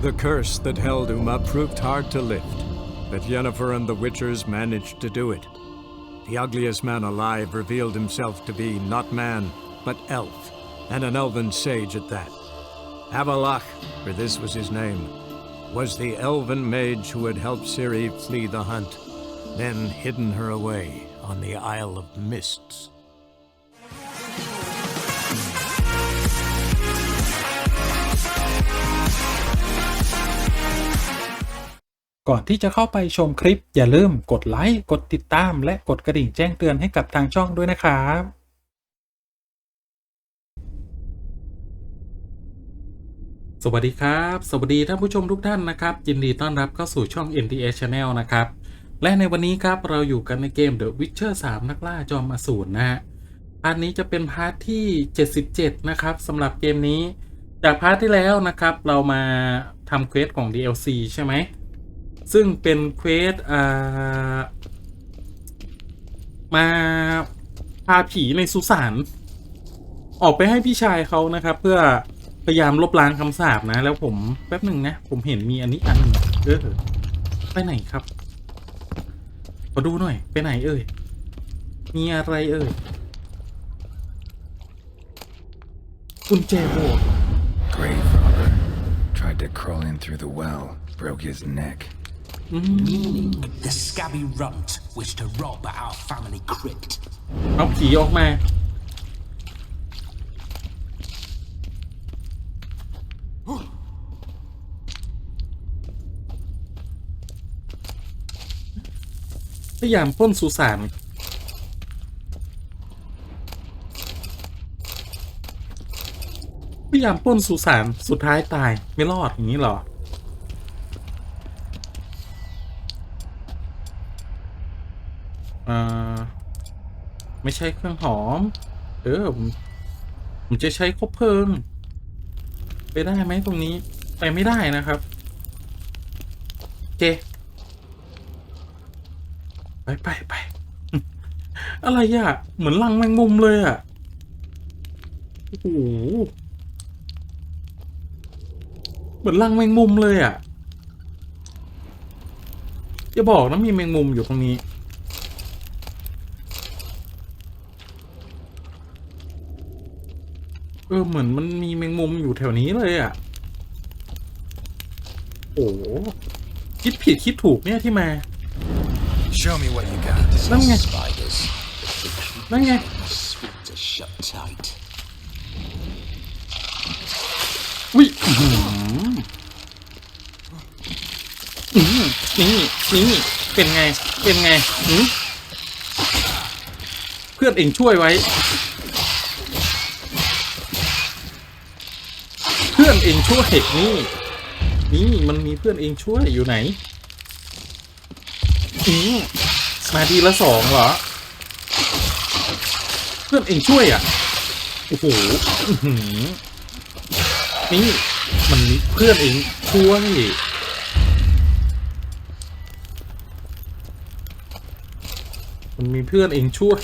The curse that held Uma proved hard to lift, but Yennefer and the Witchers managed to do it. The ugliest man alive revealed himself to be not man, but elf, and an elven sage at that. Avalach, for this was his name, was the elven mage who had helped Ciri flee the hunt, then hidden her away on the Isle of Mists. ก่อนที่จะเข้าไปชมคลิปอย่าลืมกดไลค์กดติดตามและกดกระดิ่งแจ้งเตือนให้กับทางช่องด้วยนะครับสวัสดีครับสวัสดีท่านผู้ชมทุกท่านนะครับยินดีต้อนรับเข้าสู่ช่อง Nts.Channel นะครับและในวันนี้ครับเราอยู่กันในเกม The Witcher 3 นักล่าจอมอสูรนะฮะพาร์ทนี้จะเป็นพาร์ทที่77นะครับสำหรับเกมนี้จากพาร์ทที่แล้วนะครับเรามาทำเควสของ DLC ใช่ไหมซึ่งเป็นเควสมาพาผีในสุสานออกไปให้พี่ชายเขานะครับเพื่อพยายามลบล้างคำสาปนะแล้วผมแป๊บหนึ่งนะผมเห็นมีอันนี้อันหนึ่งไปไหนครับขอดูหน่อยไปไหนเอ่ยมีอะไรเอ่ยกุญแจโบสถ์ Grandfather tried to crawl in through the well, broke his neck. Meaning the scabby runt wished to rob our family crypt. เอาผีออกมาพยายามปล้นสุสานพยายามปล้นสุสานสุดท้ายตายไม่รอดอย่างนี้หรอไม่ใช่เครื่องหอมผมจะใช้คบเพลิงไปได้ไหมตรงนี้ไปไม่ได้นะครับโอเคไปอะไรอะเหมือนรังแมงมุมเลยอะโอ้โหเหมือนรังแมงมุมเลยอะจะบอกนะมีแมงมุมอยู่ตรงนี้เหมือนมันมีแมงมุมอยู่แถวนี้เลยอ่ะโอ้คิดผิดคิดถูกเนี่ยที่มา Show me what you got. นั่นไง Spiders. นั่นไง Sphincter shut tight. อุ้ยนี่เป็นไงเพื่อนเองช่วยไว้เพื่อนเองช่วยนี่มันมีเพื่อนเองช่วยอยู่ไหนมาดีละ2เหรอเพื่อนเองช่วยอ่ะโอ้โหนี่มันมีเพื่อนเองช่วยมันมีเพื่อนเองช่วย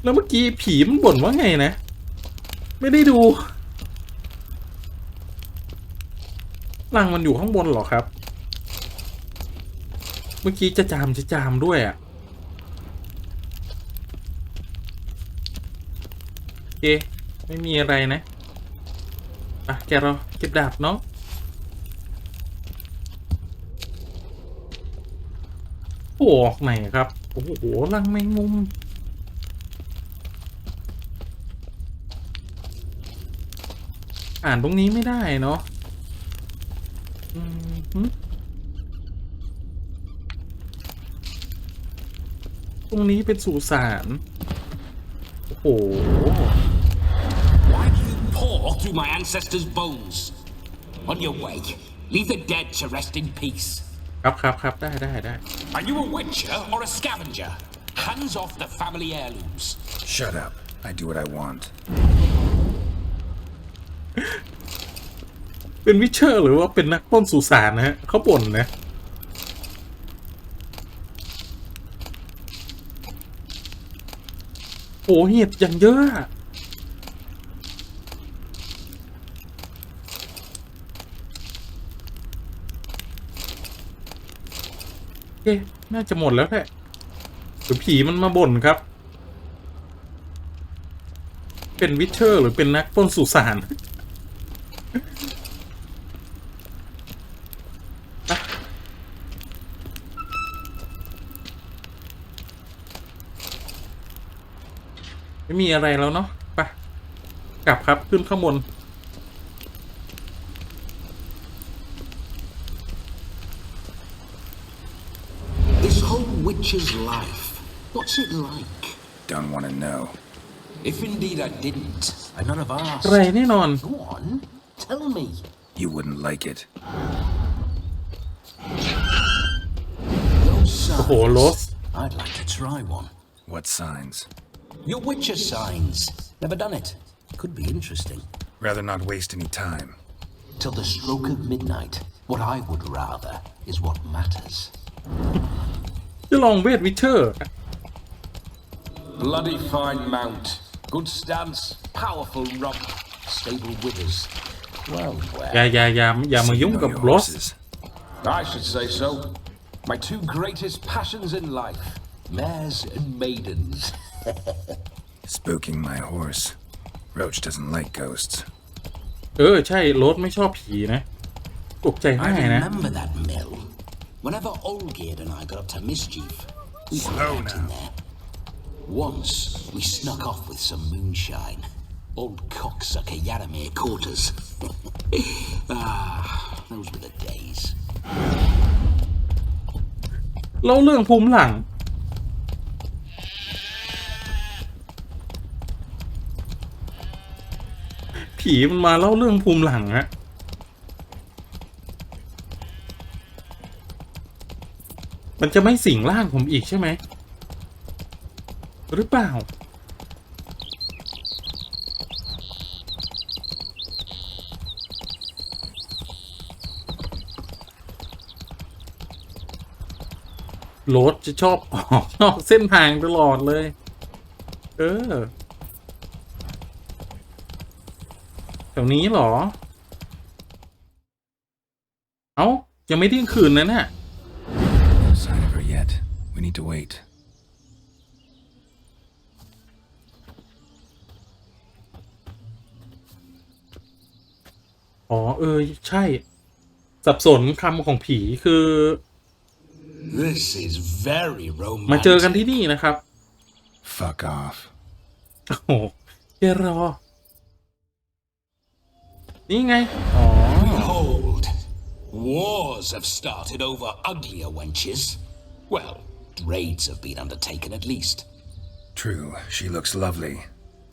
แล้วเมื่อกี้ผีมันบ่นว่าไงนะไม่ได้ดูรังมันอยู่ข้างบนหรอครับเมื่อกี้จะจามด้วยอ่ะโอเคไม่มีอะไรนะแกเราเก็บดาบเนาะโอ้ไหนครับโอ้โหรังแมงมุมอ่านตรงนี้ไม่ได้เนาะตรงนี้เป็นสุสานโอ้โห Why do you paw through my ancestors' bones? On your way, leave the dead to rest in peace. ครับได้ Are you a witcher or a scavenger? Hands off the family heirlooms. Shut up. I do what I want. เป็นวิเชอร์หรือว่าเป็นนักปล้นสุสานนะฮะเขาบ่นนะโอ้เห็ดอย่างเยอะ เคน่าจะหมดแล้วแหละหรือผีมันมาบ่นครับเป็นวิเชอร์หรือเป็นนักปล้นสุสานไม่มีอะไรแล้วเนาะไปกลับครับขึ้นข้างบน This whole witch's life, what's it like? Don't want to know. If indeed I didn't, I'd not have asked. ไรแน่นอน Go on, tell me. You wouldn't like it. Those โอ้โห signs. โรส I'd like to try one. What signs? Your witcher signs. Never done it. Could be interesting. Rather not waste any time. Till the stroke of midnight, what I would rather is what matters. จะลองเวทวิเชอร์ Bloody fine mount. Good stance. Powerful rump. Stable withers. Well, อย่ามายุ่ง So you know กับ your โรส horses. I should say so. My two greatest passions in life. Mares and maidens. Spooking my horse. Roach doesn't like ghosts. ใช่โรสไม่ชอบผีนะตกใจ I ง่ายนะ remember that mill. Whenever Olgerd and I got up to mischief, we Slow went in now. there. Once, we snuck off with some moonshine. Old cocksucker Yaramir caught us. Those were the days. เล่าเรื่องภูมิหลังผีมันมาเล่าเรื่องภูมิหลังฮะมันจะไม่สิงร่างผมอีกใช่ไหมหรือเปล่าโรสจะชอบออกนอกเส้นทางตลอดเลยแถวนี้เหรอเอ้ายังไม่เที่ยงคืนนะเนี่ย No sign of her yet. We need to wait. อ๋อใช่สับสนคำของผีคือ This is very มาเจอกัน romantic. ที่นี่นะครับ Fuck off. โอ้โหเดี๋ยวรอนี่ไงอ๋อ Behold, wars have started over uglier wenches. Well, raids have been undertaken at least. True, she looks lovely.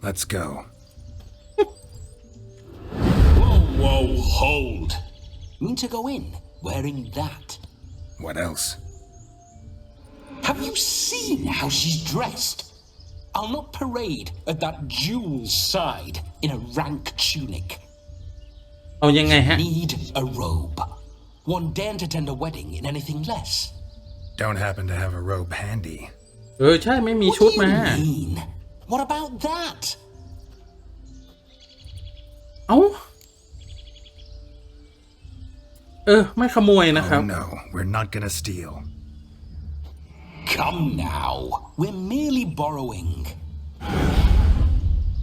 Let's go. Whoa, hold. Mean to go in wearing that? What else? Have you seen how she's dressed? I'll not parade at that jewel's side in a rank tunic. เอายังไงฮะ Need a robe. One daren't attend a wedding in anything less. Don't happen to have a robe handy. ใช่ไม่มีชุด What do มา you mean? What about that? เอ้าไม่ขโมยนะครับ Oh no, we're not gonna steal. Come now. We're merely borrowing.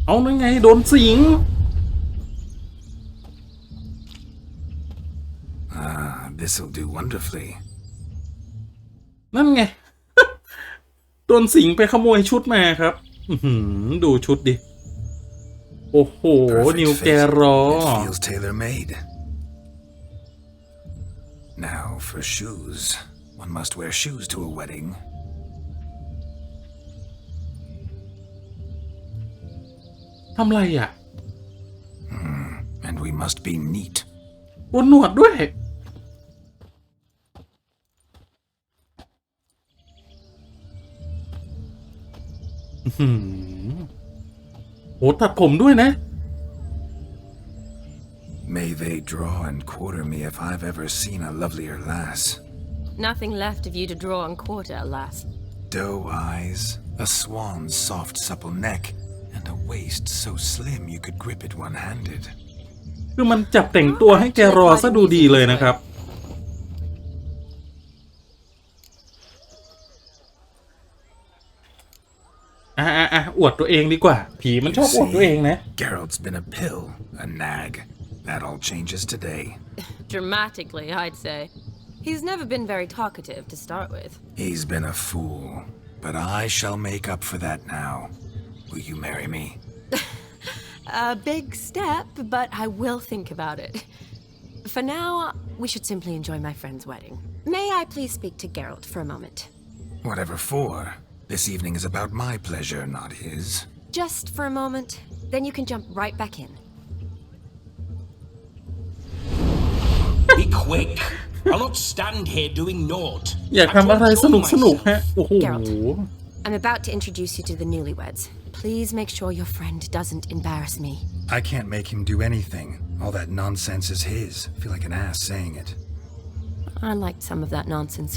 เอานั่นไงโดนสิง This'll do wonderfully. นั่นไง โดนสิงไปขโมยชุดมาครับดูชุดดิ โอ้โห Perfect นิว fit. แกรอ It feels tailor-made. Now for shoes. One must wear shoes to a wedding. ทำไรอ่ะ And we must be neat. บนหนวดด้วยโหตัดผมด้วยนะ May they draw and quarter me if I've ever seen a lovelier lass. Nothing left of you to draw and quarter, alas. Doe eyes, a swan's soft supple neck, and a waist so slim you could grip it one-handed. คือมันจับแต่งตัวให้แกรอซะดูดีเลยนะครับ อวดตัวเองดีกว่าผีมันชอบอวดตัวเองนะ Geralt's been a pill, a nag. That all changes today. Dramatically, I'd say. He's never been very talkative to start with. He's been a fool, but I shall make up for that now. Will you marry me? A big step, but I will think about it. For now, we should simply enjoy my friend's wedding. May I please speak to Geralt for a moment? Whatever for. This evening is about my pleasure, not his. Just for a moment, then you can jump right back in. Be quick. I'll not stand here doing naught. อยากทำอะไรสนุกฮะโอ้โห Geralt, I'm about to introduce you to the newlyweds. Please make sure your friend doesn't embarrass me. I can't make him do anything. All that nonsense is his. I feel like an ass saying it. I liked some of that nonsense.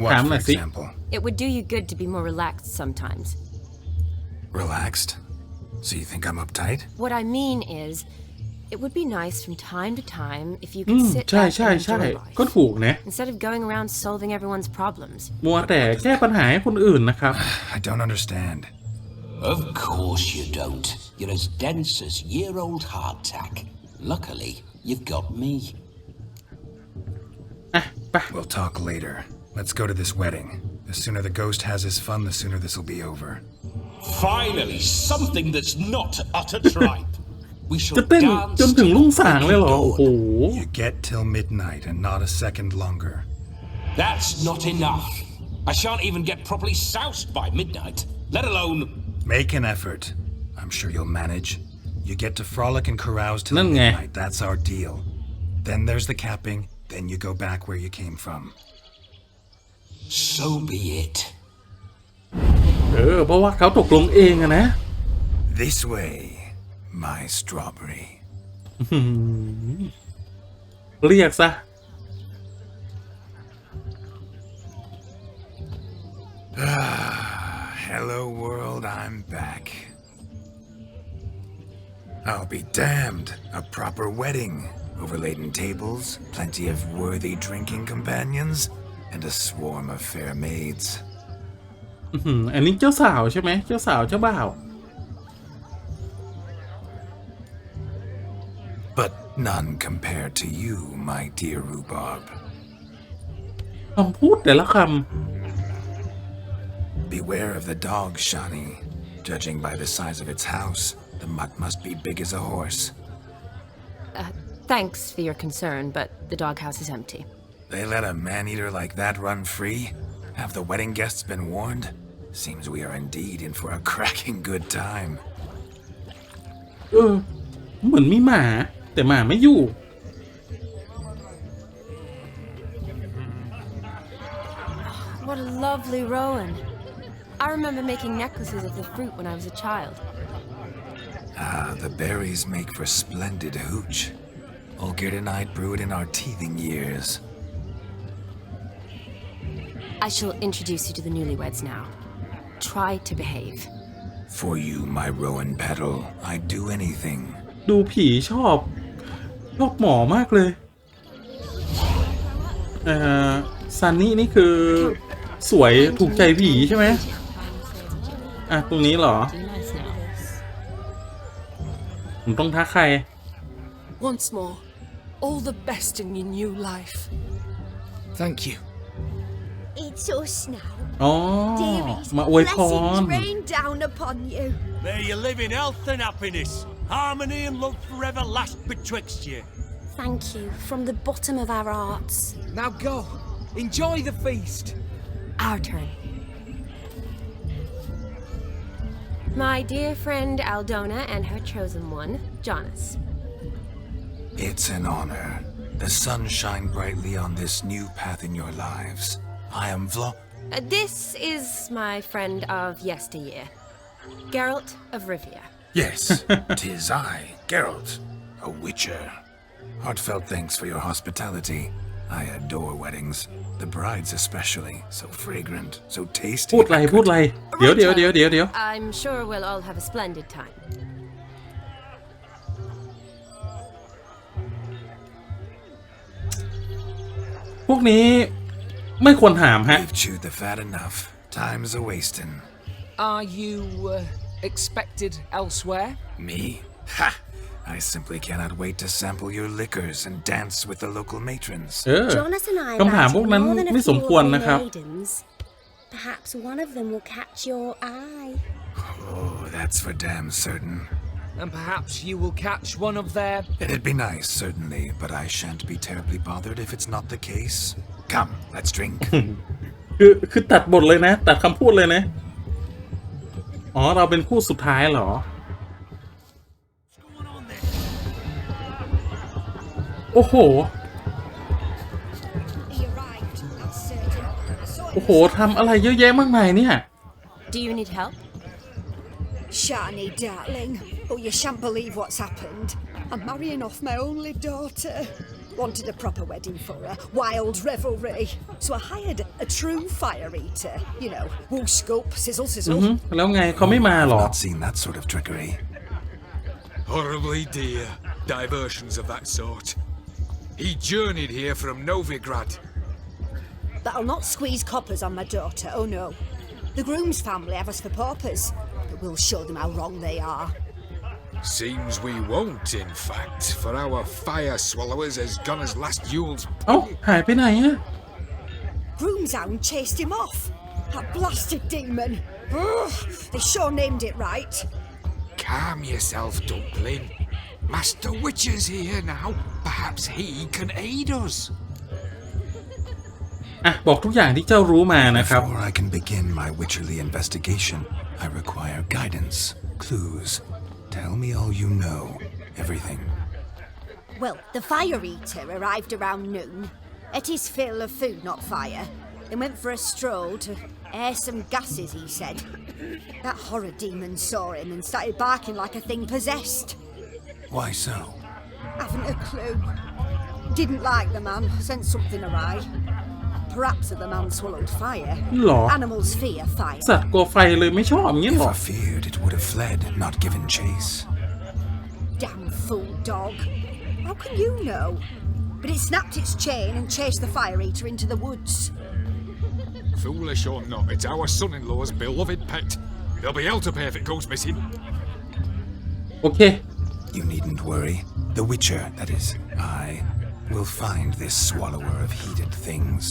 What, ถามห for น่อยสิ example? It would do you good to be more relaxed sometimes. Relaxed? So you think I'm uptight? What I mean is, it would be nice from time to time if you could sit ใช่ back ใช่ and ใช่ enjoy ก็ life, ถูกนะ instead of going around solving everyone's problems. มัวแต่แก้ปัญหาให้คนอื่นนะครับ I don't understand. Of course you don't. You're as dense as year-old hardtack. Luckily, you've got me. ไป We'll talk later. Let's go to this wedding. The sooner the ghost has his fun, the sooner this will be over. Finally, something that's not utter tripe. We shall จะเต้น dance จนถึง till รุ่งสางเลยเหรอ โอ้โห You get till midnight and not a second longer. That's not enough. I shan't even get properly soused by midnight, let alone... Make an effort. I'm sure you'll manage. You get to frolic and carouse till นั่นไง midnight. That's our deal. Then there's the capping. Then you go back where you came from. So be it. เพราะว่าเขาตกลงเองอะนะ This way, my strawberry. เรียกซะ Hello world, I'm back. I'll be damned. A proper wedding. Overladen tables, plenty of worthy drinking companions, and a swarm of fair maids. อันนี้เจ้าสาวใช่ไหมเจ้าสาวเจ้าบ่าว But none compared to you, my dear rhubarb. คำพูดแต่ละค Beware of the dog, Shani. Judging by the size of its house, the mutt must be big as a horse. Thanks for your concern, but the doghouse is empty. They let a man-eater like that run free? Have the wedding guests been warned? Seems we are indeed in for a cracking good time. เหมือนมีหมาแต่หมาไม่อยู่ What a lovely rowan. I remember making necklaces of the fruit when I was a child. Ah, the berries make for splendid hooch. Olgerd and I brewed in our teething years. I shall introduce you to the newlyweds now. Try to behave. For you, my rowan petal, I'd do anything. ดูผีชอบหมอมากเลยซันนี่นี่คือสวยถูกใจผีใช่ไหมตรงนี้เหรอ ผมต้องทักใคร Once more, all the best in your new life. Thank you. It's us now. อ๋อ Dearies, มาอวยพร blessings rain down upon you. May you live in health and happiness. Harmony and love forever last betwixt you. Thank you from the bottom of our hearts. Now go. Enjoy the feast. Our turn. My dear friend Aldona and her chosen one, Jonas. It's an honor. The sun shine brightly on this new path in your lives. I am This is my friend of yesteryear, Geralt of Rivia. Yes, 'tis I, Geralt, a witcher. Heartfelt thanks for your hospitality. I adore weddings. The brides especially. So fragrant, so tasty. พูดอะไร เดี๋ยว I'm sure we'll all have a splendid time. พวกนี้ ไม่ควรถามฮะ You've chewed the fat enough. Time's a wasting. Are you expected elsewhere? Me? Ha! I simply cannot wait to sample your liquors and dance with the local matrons. Jonas and I คำถามพวกนั้น more than a ไม่สม few ควร of the นะครับ maidens. Perhaps one of them will catch your eye. Oh, that's for damn certain. And perhaps you will catch one of their... It'd be nice, certainly, but I shan't be terribly bothered if it's not the case. Come, let's drink. คือตัดบทเลยนะ ตัดคำพูดเลยนะ อ๋อ เราเป็นคู่สุดท้ายเหรอ โอ้โห โอ้โห ทำอะไรเยอะแยะมากมายเนี่ย Do you need help? Shani, darling. Oh, you shan't believe what's happened. I'm marrying off my only daughter. Wanted a proper wedding for her. Wild revelry. So I hired a true fire eater. You know, woo scope, sizzle, sizzle. แล้วไงเขาไม่มาหรอ Not seen that sort of trickery. Horribly dear diversions of that sort. He journeyed here from Novigrad. That'll not squeeze coppers on my daughter, oh no. The groom's family have us for paupers, but we'll show them how wrong they are. Seems we won't, in fact, for our fire swallowers has gone as last Yule's. เอ้า หายไปไหนอะ Groom's hound chased him off. That blasted demon. Ugh, they sure named it right. Calm yourself, Dumpling. Master Witcher's here now. Perhaps he can aid us. อ่ะ บอกทุกอย่างที่เจ้ารู้มานะครับ Before I can begin my witcherly investigation, I require guidance, clues. Tell me all you know. Everything. Well, the fire eater arrived around noon, ate his fill of food, not fire, then went for a stroll to air some gases, he said. That horror demon saw him and started barking like a thing possessed. Why so? Haven't a clue. Didn't like the man, sent something awry. Perhaps the man swallowed fire. หรอ Animals fear fire. สัตว์กลัวไฟเลยไม่ชอบอย่างเงี้ย If หรอ I feared, it would have fled, not given chase. Damn fool dog. How can you know? But it snapped its chain and chased the fire eater into the woods. Foolish or not, it's our son-in-law's beloved pet. There'll be hell to pay if it goes missing. โอเค You needn't worry. The Witcher, that is, I, will find this swallower of heated things.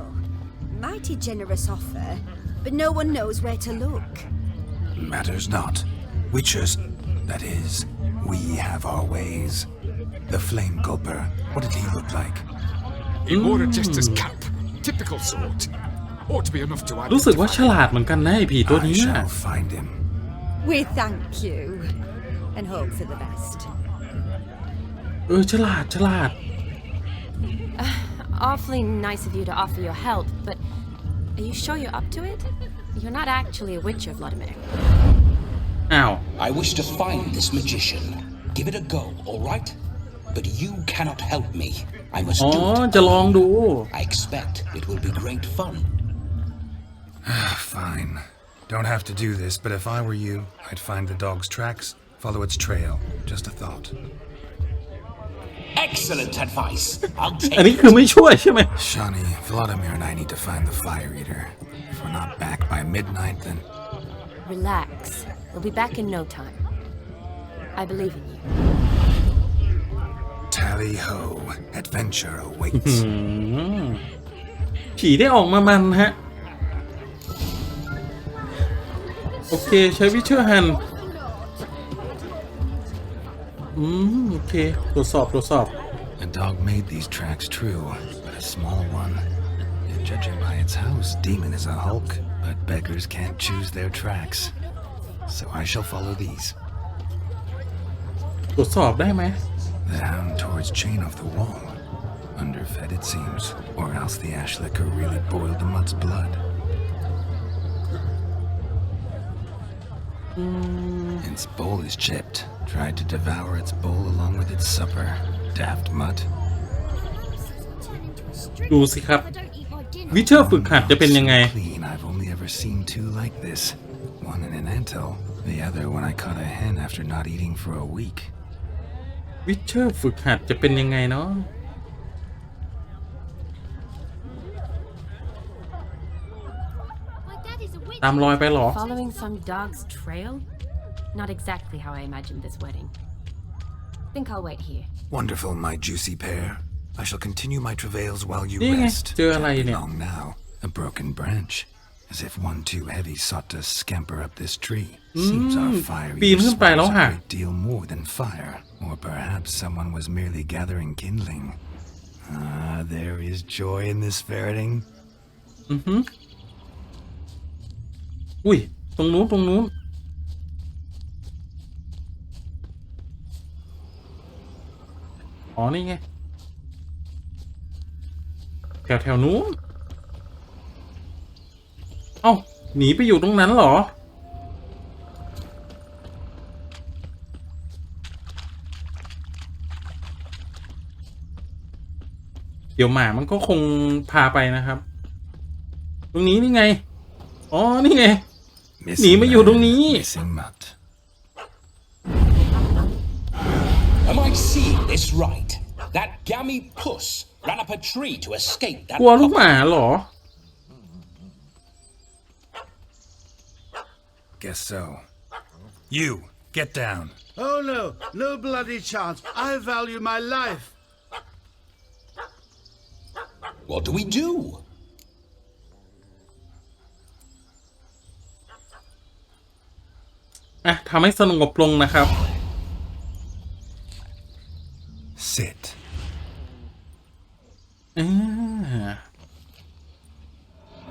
Oh, mighty generous offer, but no one knows where to look. Matters not. Witchers, that is, we have our ways. The Flame Gulper, what did he look like? He wore a jester's cap. Typical sort. Ought to be enough to รู้สึกว่าฉ identify. ลาดเหมือนกันนะไอ้ผีตัว I นี้อะ shall find him. We thank you and hope for the best. ฉลาด ฉลาด Awfully nice of you to offer your help, but are you sure you're up to it? You're not actually a witcher, Vladimir. อ้าว I wish to find this magician. Give it a go, all right? But you cannot help me. I must อ๋อ do it. จะลองดู I expect it will be great fun. Fine. Don't have to do this, but if I were you, I'd find the dog's tracks, follow its trail. Just a thought. Excellent advice. I'll อัน take นี้คือไม่ช่วยใช่ไหม Shani, Vladimir and I need to find the fire eater. If we're not back by midnight, then... Relax. We'll be back in no time. I believe in you. Tally-ho. Adventure awaits. ผีได้ออกมามันฮะ โอเค ใช้วิเชอร์ฮัน โอเค ตรวจสอบ A dog made these tracks true, but a small one. And judging by its house, Demon is a hulk, but beggars can't choose their tracks. So I shall follow these. ตรวจสอบได้ไหม The hound tore its chain off the wall. Underfed, it seems, or else the ash liquor really boiled the mutt's blood. Its bowl is chipped. Tried to devour its bowl along with its supper. Daft mutt. ดูสิครับ วิเชอร์ฝึกหัดจะเป็นยังไง Clean. I've only ever seen two like this. One in an anthill, the other when I caught a hen after not eating for a week. วิเชอร์ฝึกหัดจะเป็นยังไงเนาะ ตามรอยไปหรอ Following some dog's trail? Not exactly how I imagined this wedding. Think I'll wait here. Wonderful, my juicy pair. I shall continue my travails while you นี่ไง rest. เจออะไรเนี่ย Long now, a broken branch, as if one too heavy sought to scamper up this tree. Seems our fire ปีนขึ้นไปแล้ว a หัก great deal more than fire, or perhaps someone was merely gathering kindling. Ah, there is joy in this ferreting. อุ้ยตรงนู้นอ๋อนี่ไงแถวนู้นเอ้าหนีไปอยู่ตรงนั้นเหรอเดี๋ยวหมามันก็คงพาไปนะครับตรงนี้นี่ไงอ๋อนี่ไงหนีมาอยู่ตรงนี้ Am I seeing this right? That gammy puss ran up a tree to escape that. กลัวลูกหมาเหรอ Guess so. You, get down. Oh no, no bloody chance. I value my life. What do we do? ทำให้สงบลงนะครับ Sit.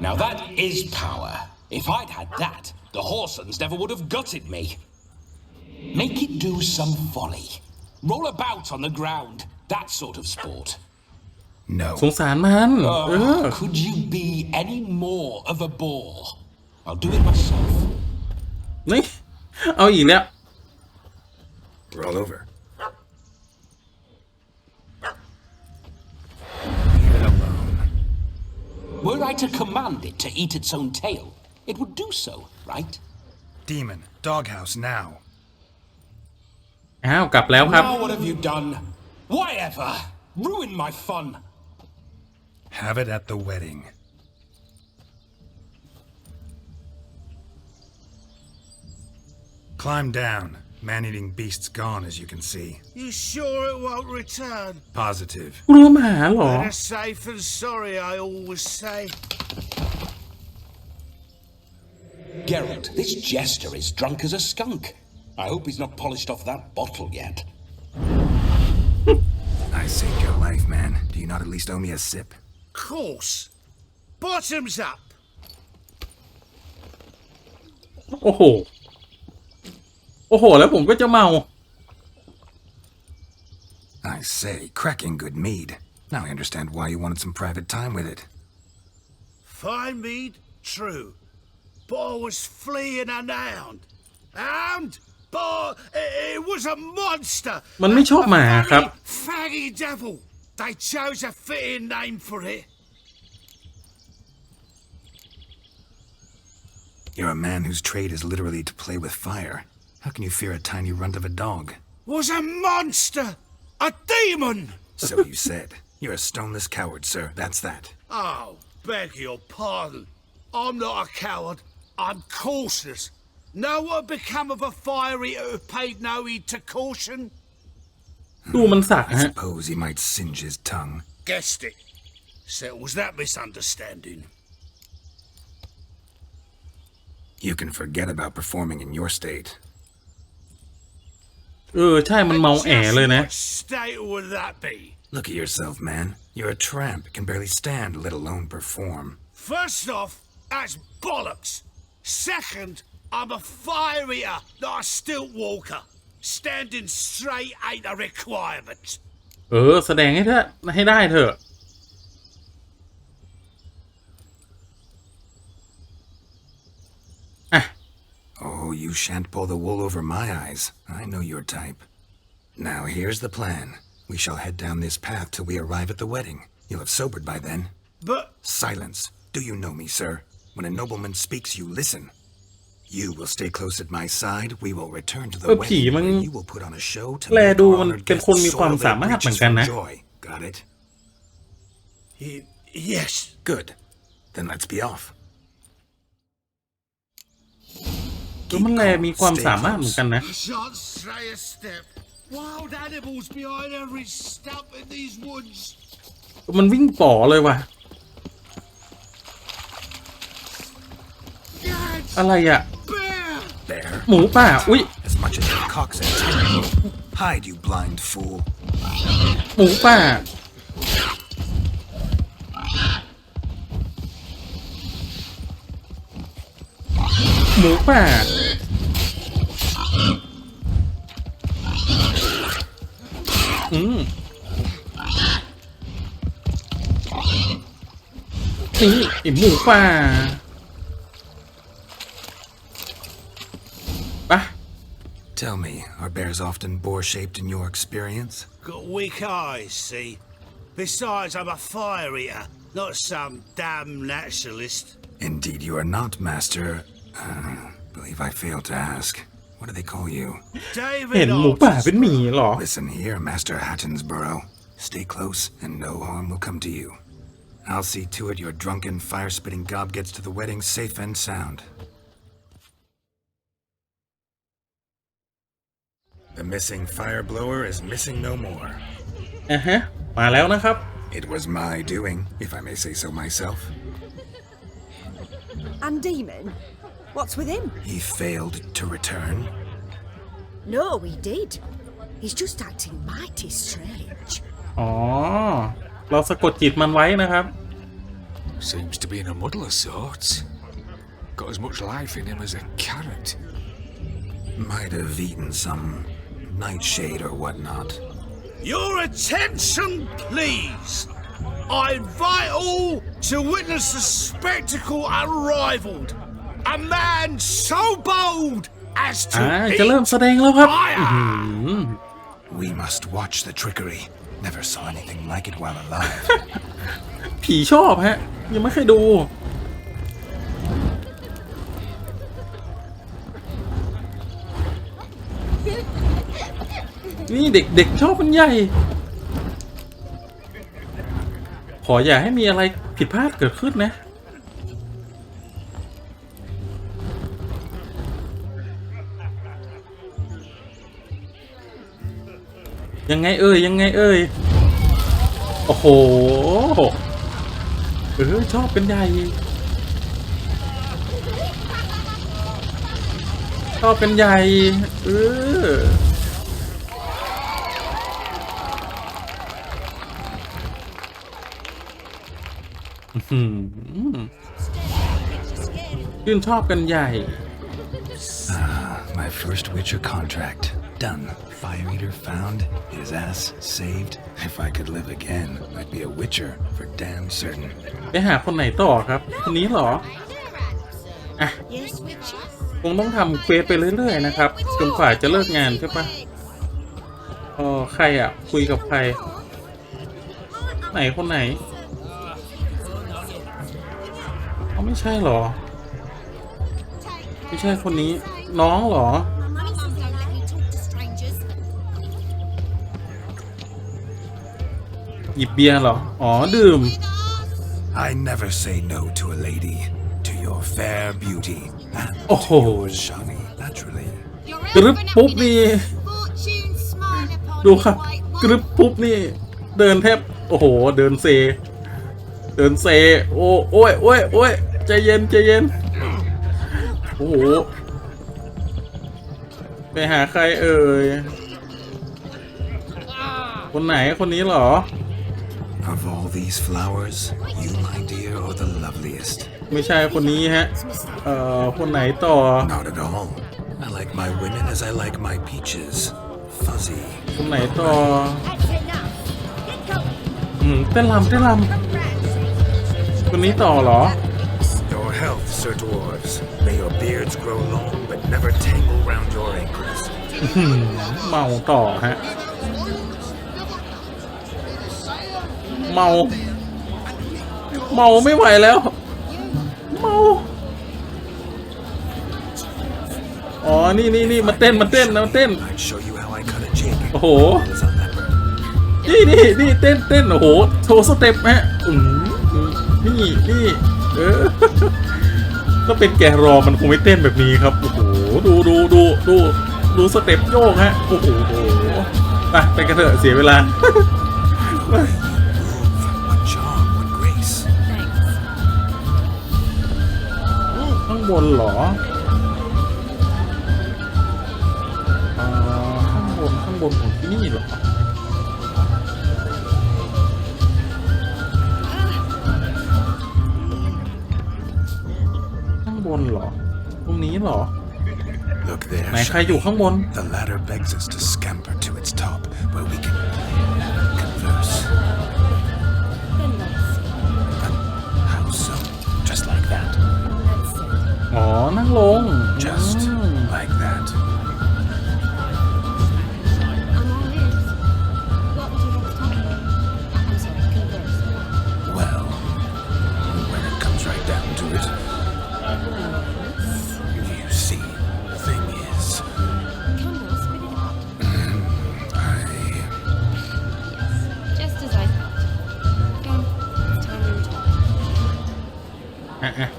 Now that is power. If I'd had that, the Horsons never would have gutted me. Make it do some folly. Roll about on the ground. That sort of sport. No. สงสารมัน Could you be any more of a bore? I'll do it myself. นี่เอาอีกแล้ว Roll over. Were I to command it to eat its own tail, it would do so, right? Demon, doghouse now. อ้าวกลับแล้วครับ Now what have you done? Why ever? Ruin my fun. Have it at the wedding. Climb down. Man-eating beast's gone, as you can see. You sure it won't return? Positive. กลัวหมาเหรอ Better safe than sorry, I always say. Geralt, this jester is drunk as a skunk. I hope he's not polished off that bottle yet. I saved your life, man. Do you not at least owe me a sip? Course. Bottoms up. โอ้โหแล้วผมก็จะเมา I say, cracking good mead. Now I understand why you wanted some private time with it. Fine mead, true. But I was fleeing a hound. Hound? But it was a monster. มันไม่ชอบหมาครับ Faggy devil. They chose a fitting name for it. You're a man whose trade is literally to play with fire. How can you fear a tiny runt of a dog? Was a monster. A demon. So you said. You're a stoneless coward, sir. That's that. Oh, beg your pardon. I'm not a coward. I'm cautious. Know what become of a fire eater who paid no heed to caution? ดูมันสัก I ฮะ suppose he might singe his tongue. Guessed it. Settles that misunderstanding. You can forget about performing in your state. ใช่มันเมาแอเลยนะ What state would that be? Look at yourself, man. You're a tramp, can barely stand, let alone perform. First off, that's bollocks. Second, I'm a fire eater, not a stilt walker. Standing straight ain't a requirement. แสดงให้ได้เถอะ Oh, you shan't pull the wool over my eyes. I know your type. Now, here's the plan. We shall head down this path till we arrive at the wedding. You'll have sobered by then. But... Silence. Do you know me, sir? When a nobleman speaks, you listen. You will stay close at my side. We will return to the wedding where you will put on a show to make our honored guests soil their breeches for joy. Got it? Yes. Good. Then let's be off. มันแลมีความสามารถเหมือนกันนะ Shan't stray a step. Wild animals behind every stump in these woods. มันวิ่งป๋อเลยว่ะอะไรอ่ะ Bear. หมูป่าอุ๊ย As much as your cock's a terrible. Hide, you blind fool. หมูป่าหมูป่านี่ไอหมูป่าปะ Tell me, are bears often boar-shaped in your experience? Got weak eyes, see? Besides, I'm a fire eater, not some damn naturalist. Indeed you are not, Master. Believe I failed to ask. What do they call you? เห็นหมูป่าเป็นหมีเหรอ Listen here, Master Hattonsborough. Stay close, and no harm will come to you. I'll see to it your drunken, fire-spitting gob gets to the wedding safe and sound. The missing fire blower is missing no more. มาแล้วนะครับ It was my doing, if I may say so myself. And Demon? What's with him? He failed to return. No, he did. He's just acting mighty strange. อ๋อเราสะกดจิตมันไว้นะครับ Seems to be in a muddle of sorts. Got as much life in him as a carrot. Might have eaten some nightshade or whatnot. Your attention, please. I invite all to witness the spectacle unrivaled. A man so bold as to จะเริ่มแสดงแล้วครับ We must watch the trickery. Never saw anything like it while alive. ผีชอบฮะยังไม่เคยดูนี่เด็กๆชอบมันใหญ่ขออย่าให้มีอะไรผิดพลาดเกิดขึ้นนะยังไงเอ่ยยังไงเอ่ยโอ้โหชอบเป็นใหญ่ชอบเป็นใหญ่ชื่นชอบกันใหญ่ My first Witcher contract. Done. Fire eater found. His ass saved. If I could live again, I'd be a Witcher for damn certain. ไปหาคนไหนต่อครับคนนี้เหรออ่ะคงต้องทำเควสไปเรื่อยๆนะครับจนกว่าจะเลิกงานใช่ปะใครอ่ะคุยกับใครไหนคนไหนเขาไม่ใช่เหรอไม่ใช่คนนี้น้องเหรอหยิบเบียร์เหรออ๋อดื่ม I never say no to a lady, to your fair beauty, and to yours, Shani, naturally. กรึบปุ๊บนี่ดูครับกรึบปุ๊บนี่เดินแทบโอ้โหเดินเซโอ้ยใจเย็นโอ้โหไปหาใครเอ่ยคนไหนคนนี้เหรอ Of all these flowers, you, my dear, are the loveliest. ไม่ใช่คนนี้ฮะคนไหนต่อ Not at all. I like my women as I like my peaches. Fuzzy. คนไหนต่อเต้นรำคนนี้ต่อเหรอ Your health, Sir Dwarves. May your beards grow long, but never tangle round your ankles. เมาต่อฮะเมาไม่ไหวแล้วอ๋อนี่มาเต้นโอ้โหนี่เต้นโอ้โหโชว์สเต็ปฮะนี่ถ้าเป็นแกรอมันคงไม่เต้นแบบนี้ครับโอ้โห ดูสเต็ปโยกฮะโอ้โหไปกันเถอะเสียเวลา ข้างบนเหรอข้างบนของที่นี่เหรอข้างบนเหรอตรงนี้เหรอไหนใครอยู่ข้างบน The ladder begs us to scamper to its top where we can converse. But how so? Just like that. อ๋อนั่งลง Just like that. Well, when it comes right down to it, you see, the thing is, Just as I thought. Come, it's time to return.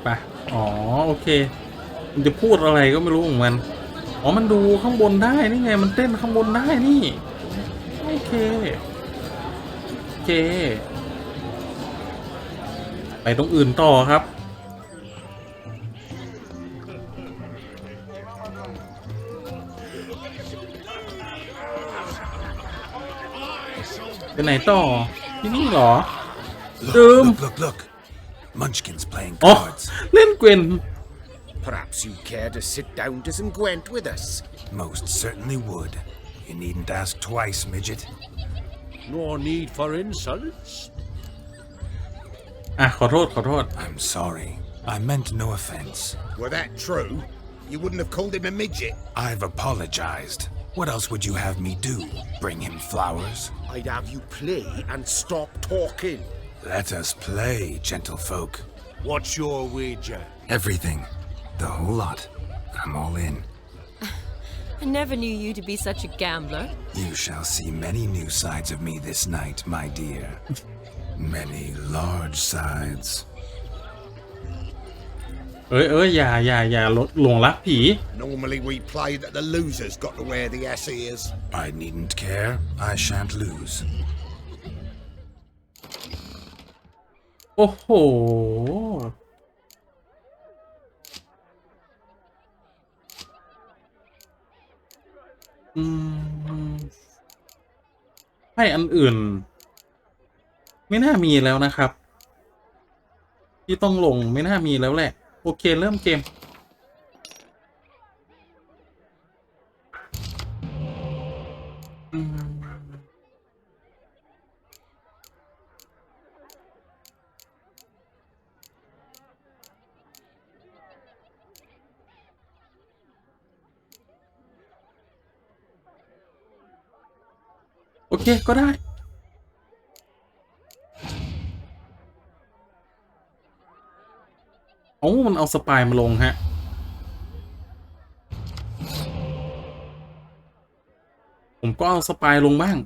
ไปอ๋อโอเคมันจะพูดอะไรก็ไม่รู้ของมันอ๋อมันดูข้างบนได้นี่ไงมันเต้นข้างบนได้นี่โอเคไปตรงอื่นต่อครับไปไหนต่อที่นี่เหรอดื่ม look. Munchkin's playing อ๋อ cards. เล่นเกวน Perhaps you care to sit down to some Gwent with us? Most certainly would. You needn't ask twice, midget. No need for insults. ขอโทษ I'm sorry. I meant no offense. Were that true, you wouldn't have called him a midget. I've apologized. What else would you have me do? Bring him flowers? I'd have you play and stop talking. Let us play, gentlefolk. What's your wager? Everything. The whole lot. I'm all in. I never knew you to be such a gambler. You shall see many new sides of me this night, my dear. Many large sides. อย่าหลงรักผี Normally we play that the loser's got to wear the ass ears. I needn't care. I shan't lose. โอ้โหไพ่อันอื่นไม่น่ามีแล้วนะครับที่ต้องลงไม่น่ามีแล้วแหละโอเคเริ่มเกมโอเคก็ได้มันเอาสปายมาลงฮะผมก็เอาสปายลงบ้าง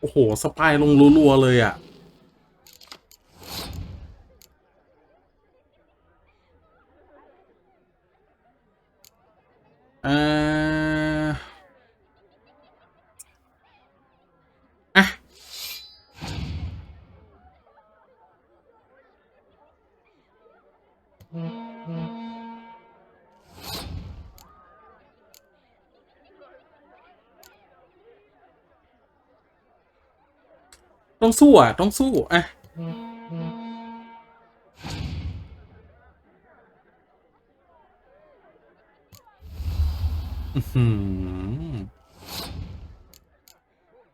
โอ้โหสปายลงรัวๆเลยอ่ะต้องสู้อ่ะ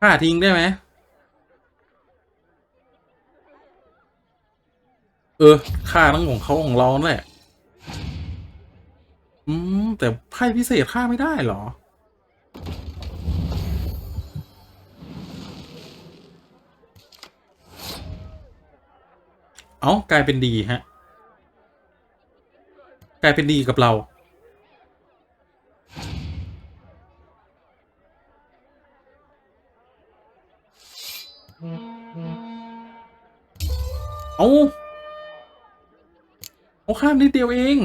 ฆ่าทิ้งได้ไหมฆ่าทั้งของเขาของเราแหละแต่ไพ่พิเศษฆ่าไม่ได้เหรอกลายเป็นดีฮะกลายเป็นดีกับเรา เอาข้ามนิดเดียวเอง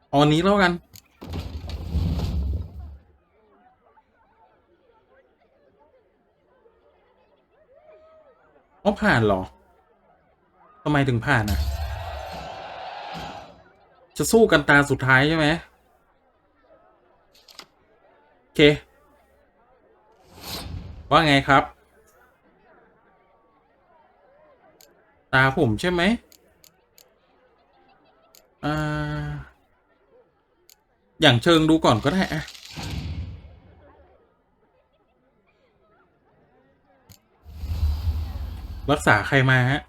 เอาอันนี้แล้วกันผ่านเหรอทำไมถึงผ่านอ่ะจะสู้กันตาสุดท้ายใช่ไหมโอเคว่าไงครับตาผมใช่ไหมอย่างเชิงดูก่อนก็ได้อะรักษาใครมาฮะ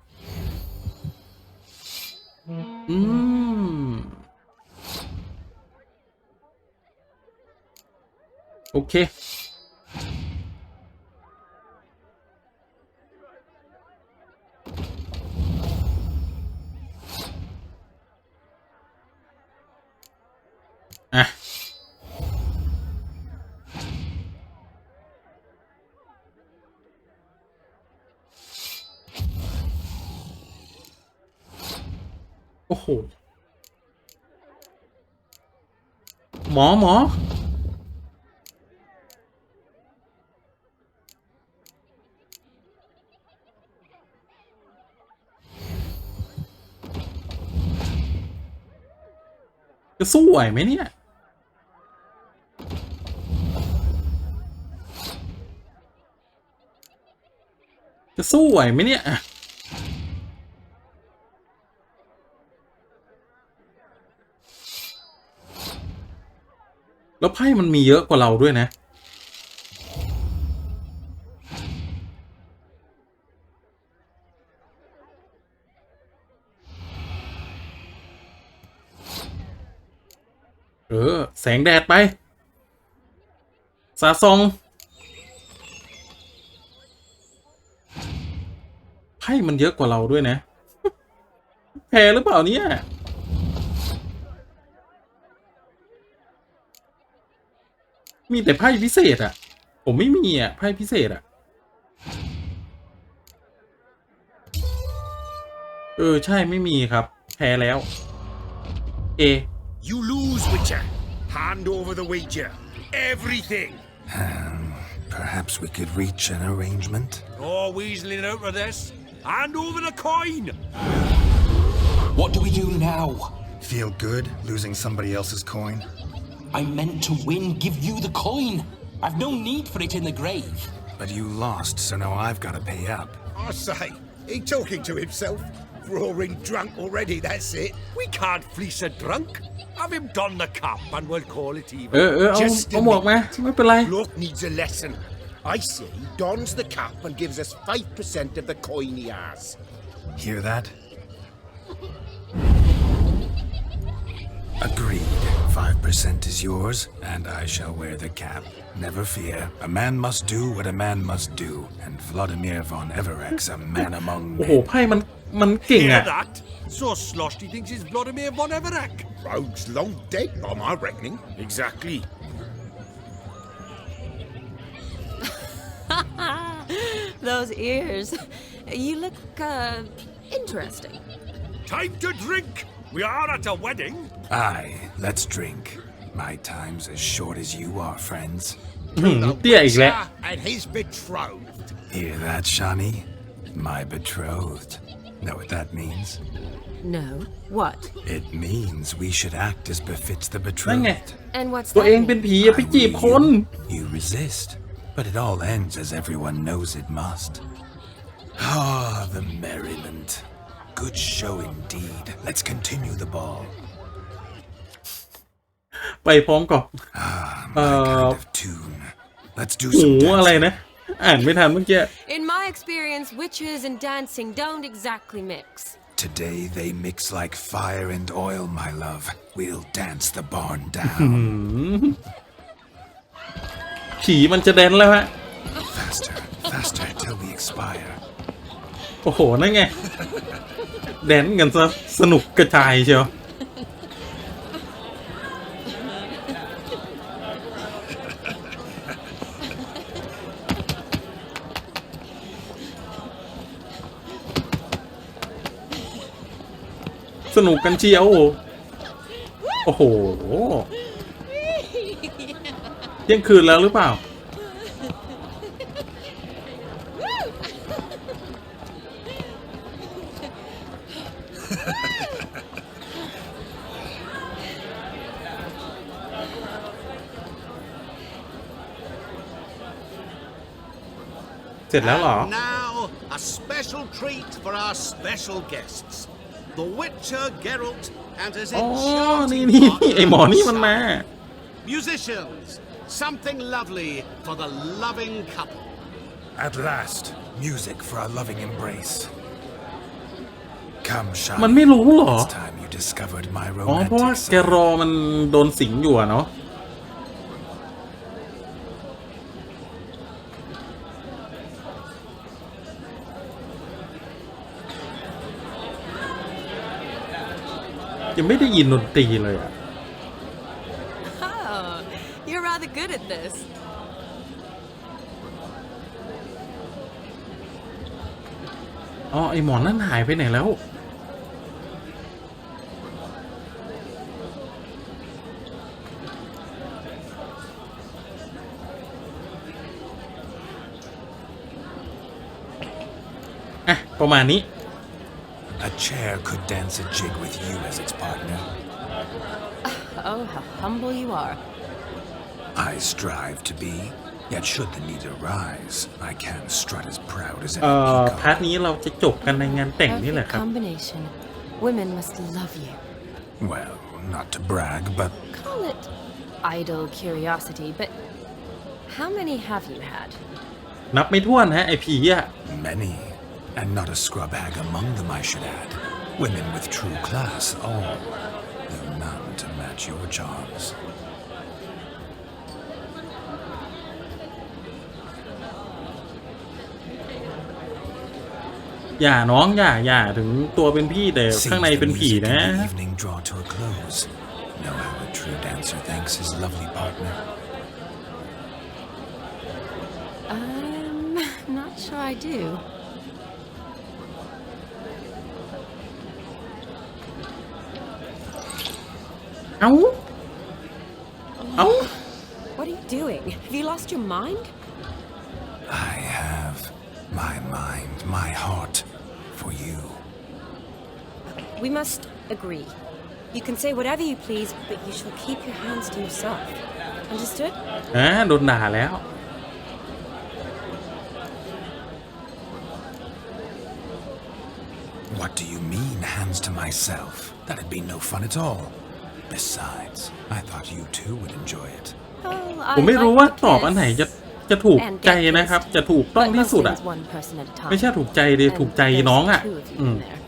โอเคอ่ะโอ้โหหมอจะสู้ไหวไหมเนี่ยจะสู้ไหวไหมเนี่ยแล้วไพ่มันมีเยอะกว่าเราด้วยนะแสงแดดไปสาซองไพ่มันเยอะกว่าเราด้วยนะแพ้หรือเปล่าเนี่ยมีแต่ไพ่พิเศษอ่ะผมไม่มีอ่ะไพ่พิเศษอ่ะใช่ไม่มีครับแพ้แล้วYou lose, Witcher. Hand over the wager. Everything. Perhaps we could reach an arrangement. Oh, weaseling out of this. Hand over the coin. What do we do now? Feel good losing somebody else's coin? I meant to win, give you the coin. I've no need for it in the grave. But you lost, so now I've got to pay up. I say, he talking to himself. Roaring drunk already, that's it. We can't fleece a drunk. Have him don the cap and we'll call it even. เอาหมวกมาไม่เป็นไร Look needs a lesson. I say he dons the cap and gives us 5% of the coin he has. Hear that? Agreed. 5% is yours, and I shall wear the cap. Never fear. A man must do what a man must do, and Vladimir von Evereck's a man among men. โอ้โหไพ่มันเก่ง Hear อ่ะ that? So sloshed he thinks he's Vladimir von Evereck. Rogue's long dead by my reckoning. Exactly. Those ears. You look, interesting. Time to drink. We are at a wedding. Aye, let's drink. My time's as short as you are, friends. เตี้ยอีกแล้ว And his betrothed. Hear that, Shani? My betrothed. Know what that means? No. What? It means we should act as befits the นั่นไง betrothed. And what's ตัว that เอง mean? เป็นผีอย่าไปจีบคน You resist, but it all ends as everyone knows it must. Ah, the merriment. Good show indeed. Let's continue the ball. ไปพร้อมกับ My kind of tune. Let's do หู some อะไร dancing. นะอ่านไม่ทันเมื่อกี้ In my experience, witches and dancing don't exactly mix. Today they mix like fire and oil, my love. We'll dance the barn down. ผีมันจะแดนแล้วฮะ Faster, faster till we expire. โอ้โหนั่นไงแดนกันซะสนุกกระจายเชียว สนุกกันเชียวโอ้โหเที่ยงคืนแล้วหรือเปล่าเสร็จแล้วเหรอ And now a special treat for our special guests, the Witcher Geralt and his อ๋อ enchanting นี่ partner ไอหมอนี่มันมา musicians, something lovely for the loving couple. At last, music for our loving embrace. Come, Shani. มันไม่รู้เหรอ It's time you discovered my อ๋อเพราะว่า romantic แกรอมันโดนสิงอยู่อะเนาะยังไม่ได้ยินดนตรีเลยอะ Oh, you're rather good at this. อ๋อไอหมอนนั่นหายไปไหนแล้วอ่ะประมาณนี้ A chair could dance a jig with you as its partner. Oh, how humble you are. I strive to be, yet should the need arise, I can strut as proud as an พาร์ท eagle. นี้เราจะจบกันในงานแต่งนี่แหละ Perfect ครับ combination. Women must love you. Well, not to brag, but Call it idle curiosity, but how many have you had? นับไม่ถ้วนฮะไอผีอะ many. And not a scrub hag among them, I should add. Women with true class, all, though none to match your charms. อย่าน้องอย่าถึงตัวเป็นพี่แต่ข้างใน Seems เป็น the ผี music นะ of the evening draw to a close. Know how a true dancer thanks his lovely partner. Not sure I do. เอ้า What are you doing? Have you lost your mind? I have my mind, my heart for you. We must agree. You can say whatever you please, but you shall keep your hands to yourself. Understood? โดนด่าแล้ว What do you mean, hands to myself? That'd be no fun at all. Besides, I thought you too would enjoy it. Oh, ผมไม่รู้ว่าตอบอันไหนจะถูกใจนะครับ จะถูกต้อง But ที่ most สุดอะ things one person at a time. ไม่ใช่ถูกใจเลยถูกใจน้องอะ And there's two of you อืม in there.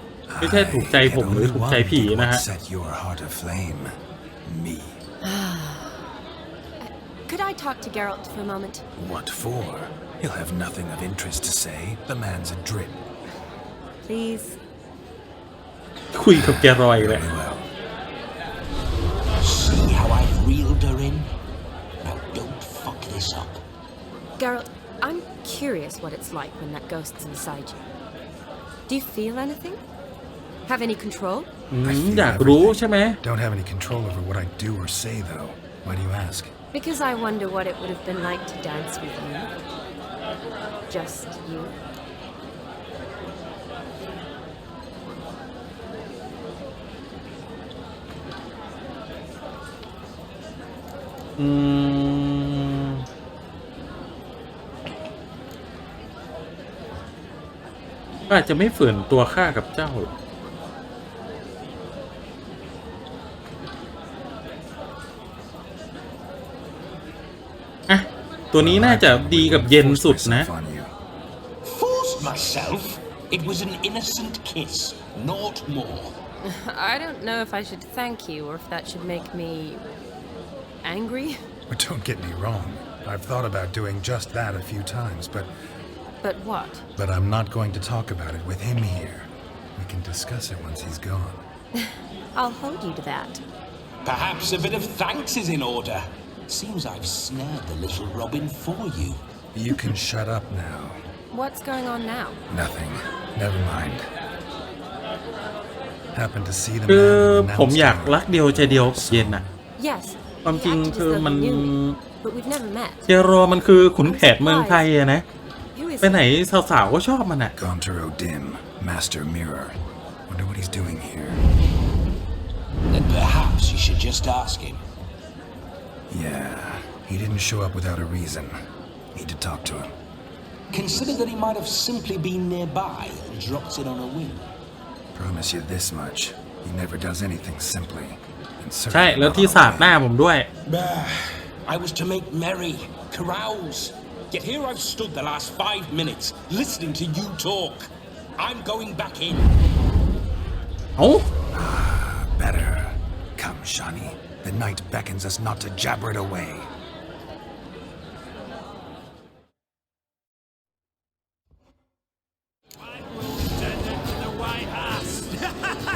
ไม่ใช่ถูกใจผมหรือถูกใจผีนะฮะ Set your heart aflame. Me. Could I talk to Geralt for a moment? What for? He'll have nothing of interest to say. The man's adrift. Please? คุยกับแกรอยเลย Very well. See how I've reeled her in? Now don't fuck this up. Geralt, I'm curious what it's like when that ghost's inside you. Do you feel anything? Have any control? I feel อยากรู้ everything. ใช่ไหม Don't have any control over what I do or say, though. Why do you ask? Because I wonder what it would have been like to dance with you. Just you. อาจจะไม่ฝืนตัวข้ากับเจ้าหรอกอ่ะตัวนี้น่าจะดีกับเย็นสุดนะ Forced myself? It was an innocent kiss, naught more. I don't know if I should thank you or if that should make me angry. But don't get me wrong. I've thought about doing just that a few times, but what? But I'm not going to talk about it with him here. We can discuss it once he's gone. I'll hold you to that. Perhaps a bit of thanks is in order. Seems I've snared the little robin for you. You can shut up now. What's going on now? Nothing. Never mind. Happen to see the คือ man who ผมอยาก announced รักเดียวใจเดียวกับเย็นน่ะ Yes, ความจริง the actor คือ just มัน knew me, but we've never met. เจโรมันคือขุนแผนเมืองไทยอะนะ Who is ไปไหนสาวๆก็ชอบมันอะ Gontarow Dim, Master Mirror. Wonder what he's doing here. Then perhaps you should just ask him. Yeah, he didn't show up without a reason. Need to talk to him. Consider that he might have simply been nearby and dropped in on a whim. Promise you this much. He never does anything simply. And ใช่ certainly แล้ว not ที่ on สาด a หน้า whim. ผมด้วย I was to make merry, carouse. Yet here I've stood the last 5 minutes listening to you talk. I'm going back in. เอ้า Better. Come, Shani. The night beckons us not to jabber it away.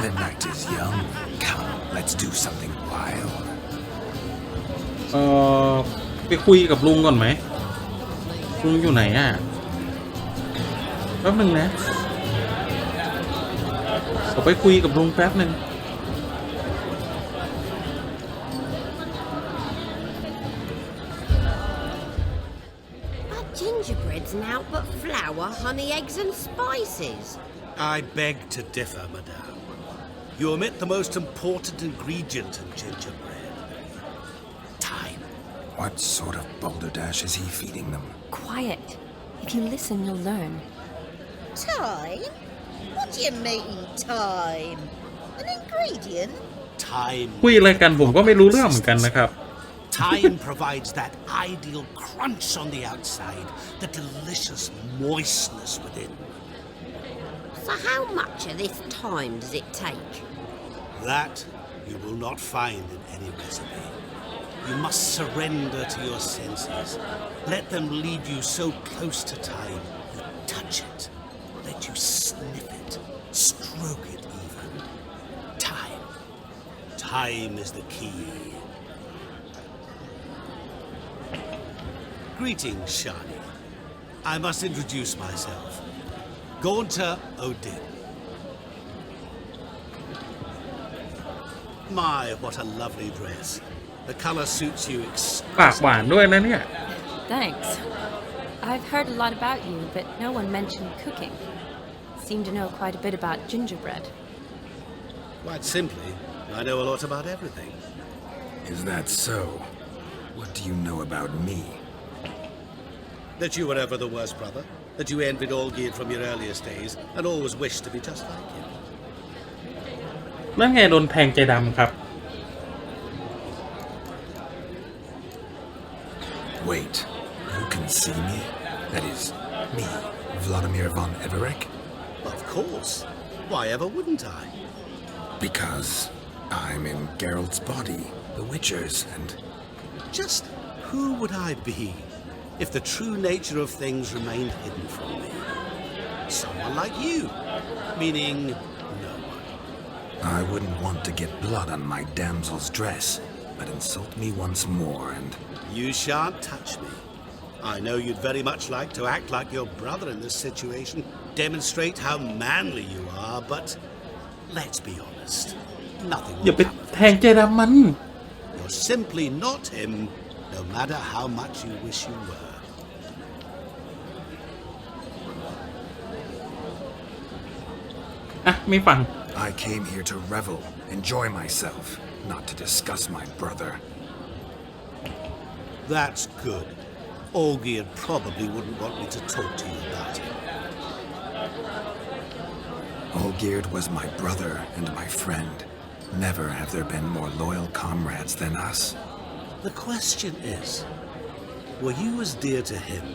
The night is young. Come, let's do something wild. ไปคุยกับลุงก่อนไหมลุงอยู่ไหนอ่ะแป๊บนึงนะขอไปคุยกับลุงแป๊บนึง But gingerbread's naught but flour, honey, eggs and spices. I beg to differ, madame. You omit the most important ingredient in gingerbread. Time. What sort of balderdash is he feeding them? Quiet. If you listen, you'll learn. Time? What do you mean, time? An ingredient? Time. คุยอะไรกันผมก็ไม่รู้เรื่องเหมือนกันนะครับ Time provides that ideal crunch on the outside, the delicious moistness within. So how much of this time does it take? That you will not find in any recipe. You must surrender to your senses. Let them lead you so close to time, you touch it. Let you sniff it, stroke it even. Time. Time is the key. Greetings, Shani. I must introduce myself. 𝙤𝙤 My, what a lovely dress. The color suits you ปากหวานด้วยนะเนี่ย Thanks. I've heard a lot about you, but no one mentioned cooking. Seem to know quite a bit about gingerbread. Quite simply, I know a lot about everything. Is that so? What do you know about me? That you were ever the worst brother. That you envied Olgierd from your earliest days and always wished to be just like him. นั่นไงโดนแทงใจดำครับ Wait, you can see me? That is, me, Vladimir von Everek? Of course. Why ever wouldn't I? Because I'm in Geralt's body, the Witcher's, and... Just who would I be if the true nature of things remained hidden from me? Someone like you, meaning no one. I wouldn't want to get blood on my damsel's dress, but insult me once more and... You shan't touch me. I know you'd very much like to act like your brother in this situation, demonstrate how manly you are, but let's be honest. Nothing อย่า will ไป come of แทงใจดำมัน it. You're simply not him, no matter how much you wish you were. อ่ะไม่ฟัง I came here to revel, enjoy myself, not to discuss my brother. That's good. Olgierd probably wouldn't want me to talk to you about him. Olgierd was my brother and my friend. Never have there been more loyal comrades than us. The question is, were you as dear to him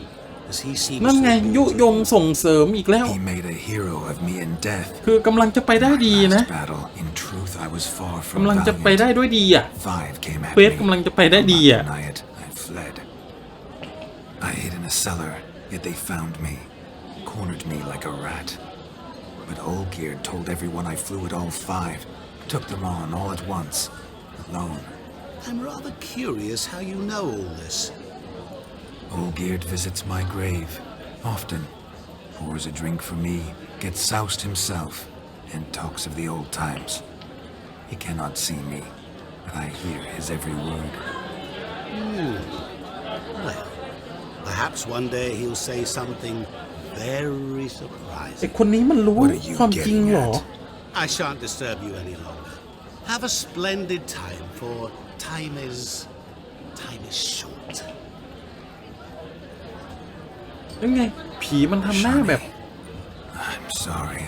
as he seems นั่น to ไง have been ยุ to ยง you? ส่งเสริมอีกแล้ว He made a hero of me in death. คือกำลังจะไปได้ดี My นะ last battle, in truth, I was far from กำลังจะไป valiant. ได้ด้วยดีอ่ะ Five came at เควส me. กำลังจะไปได้ดี I'll อ่ะ not deny it. I fled. I hid in a cellar, yet they found me, cornered me like a rat. But Olgierd told everyone I flew at all five, took them on all at once, alone. I'm rather curious how you know all this. Olgierd visits my grave, often. Pours a drink for me, gets soused himself. and talks of the old times. He cannot see me, but I hear his every word. Well, perhaps one day he'll say something very surprising. ไอ้คนนี้มันรู้ความจริงเหรอ I shan't disturb you any longer. Have a splendid time, for time is short. ยังไงผีมันทำหน้าแบบ I'm sorry.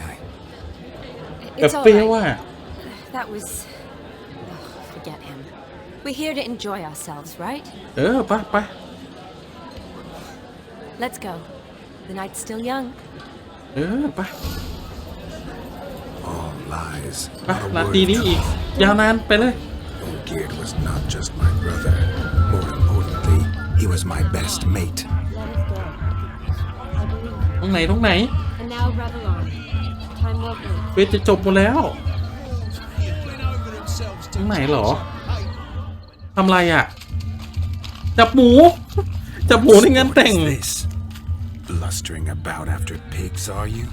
แบบ It's all เปรี้ยวอ่ะ right. That was... forget him. We're here to enjoy ourselves, right? ไป Let's go. The night's still young. ไป All lies. นาทีนี้อีกยาวนานไปเลย Geared was not just my brother. More importantly, he was my best mate. ตรงไหน And now revel on. Time won't wait. เวทจะจบหมดแล้วตรงไหนเหรอทำไรอ่ะจับหมูในงานแต่ง Blustering about after pigs, are you?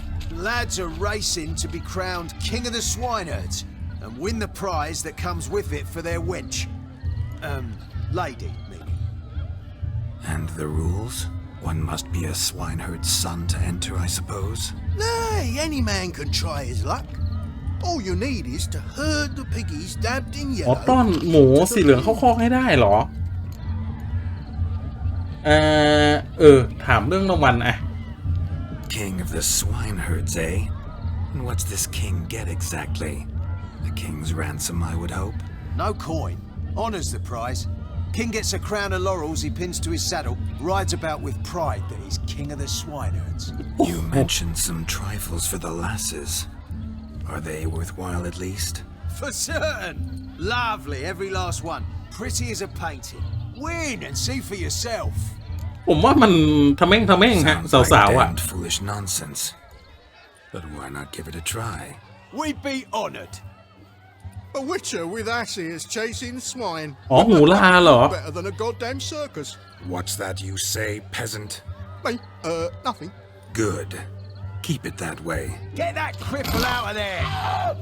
Lads are racing to be crowned king of the swineherds and win the prize that comes with it for their wench. Lady, meaning. And the rules? One must be a swineherd's son to enter, I suppose? Nay, any man can try his luck. All you need is to herd the piggies dabbed in อ๋อ yellow. ต้อนหมูสีเหลืองเข้าคอกให้ได้เหรอถามเรื่องรางวัลอะ King of the swineherds, eh? And what's this king get exactly? The king's ransom, I would hope? No coin. Honours the prize. King gets a crown of laurels he pins to his saddle, rides about with pride that he's king of the swineherds. You mentioned some trifles for the lasses. Are they worthwhile at least? For certain. Lovely, every last one. Pretty as a painting. Win and see for yourself. ผมว่ามันทำแม่งฮะ Sounds สาว like ๆอ่ะ damned foolish nonsense. But why not give it a try? We'd be honoured. A witcher with asses chasing swine. อ๋อหูลาเหรอ Better than a goddamn circus. What's that you say, peasant? Me? Nothing. Good. Keep it that way. Get that cripple out of there!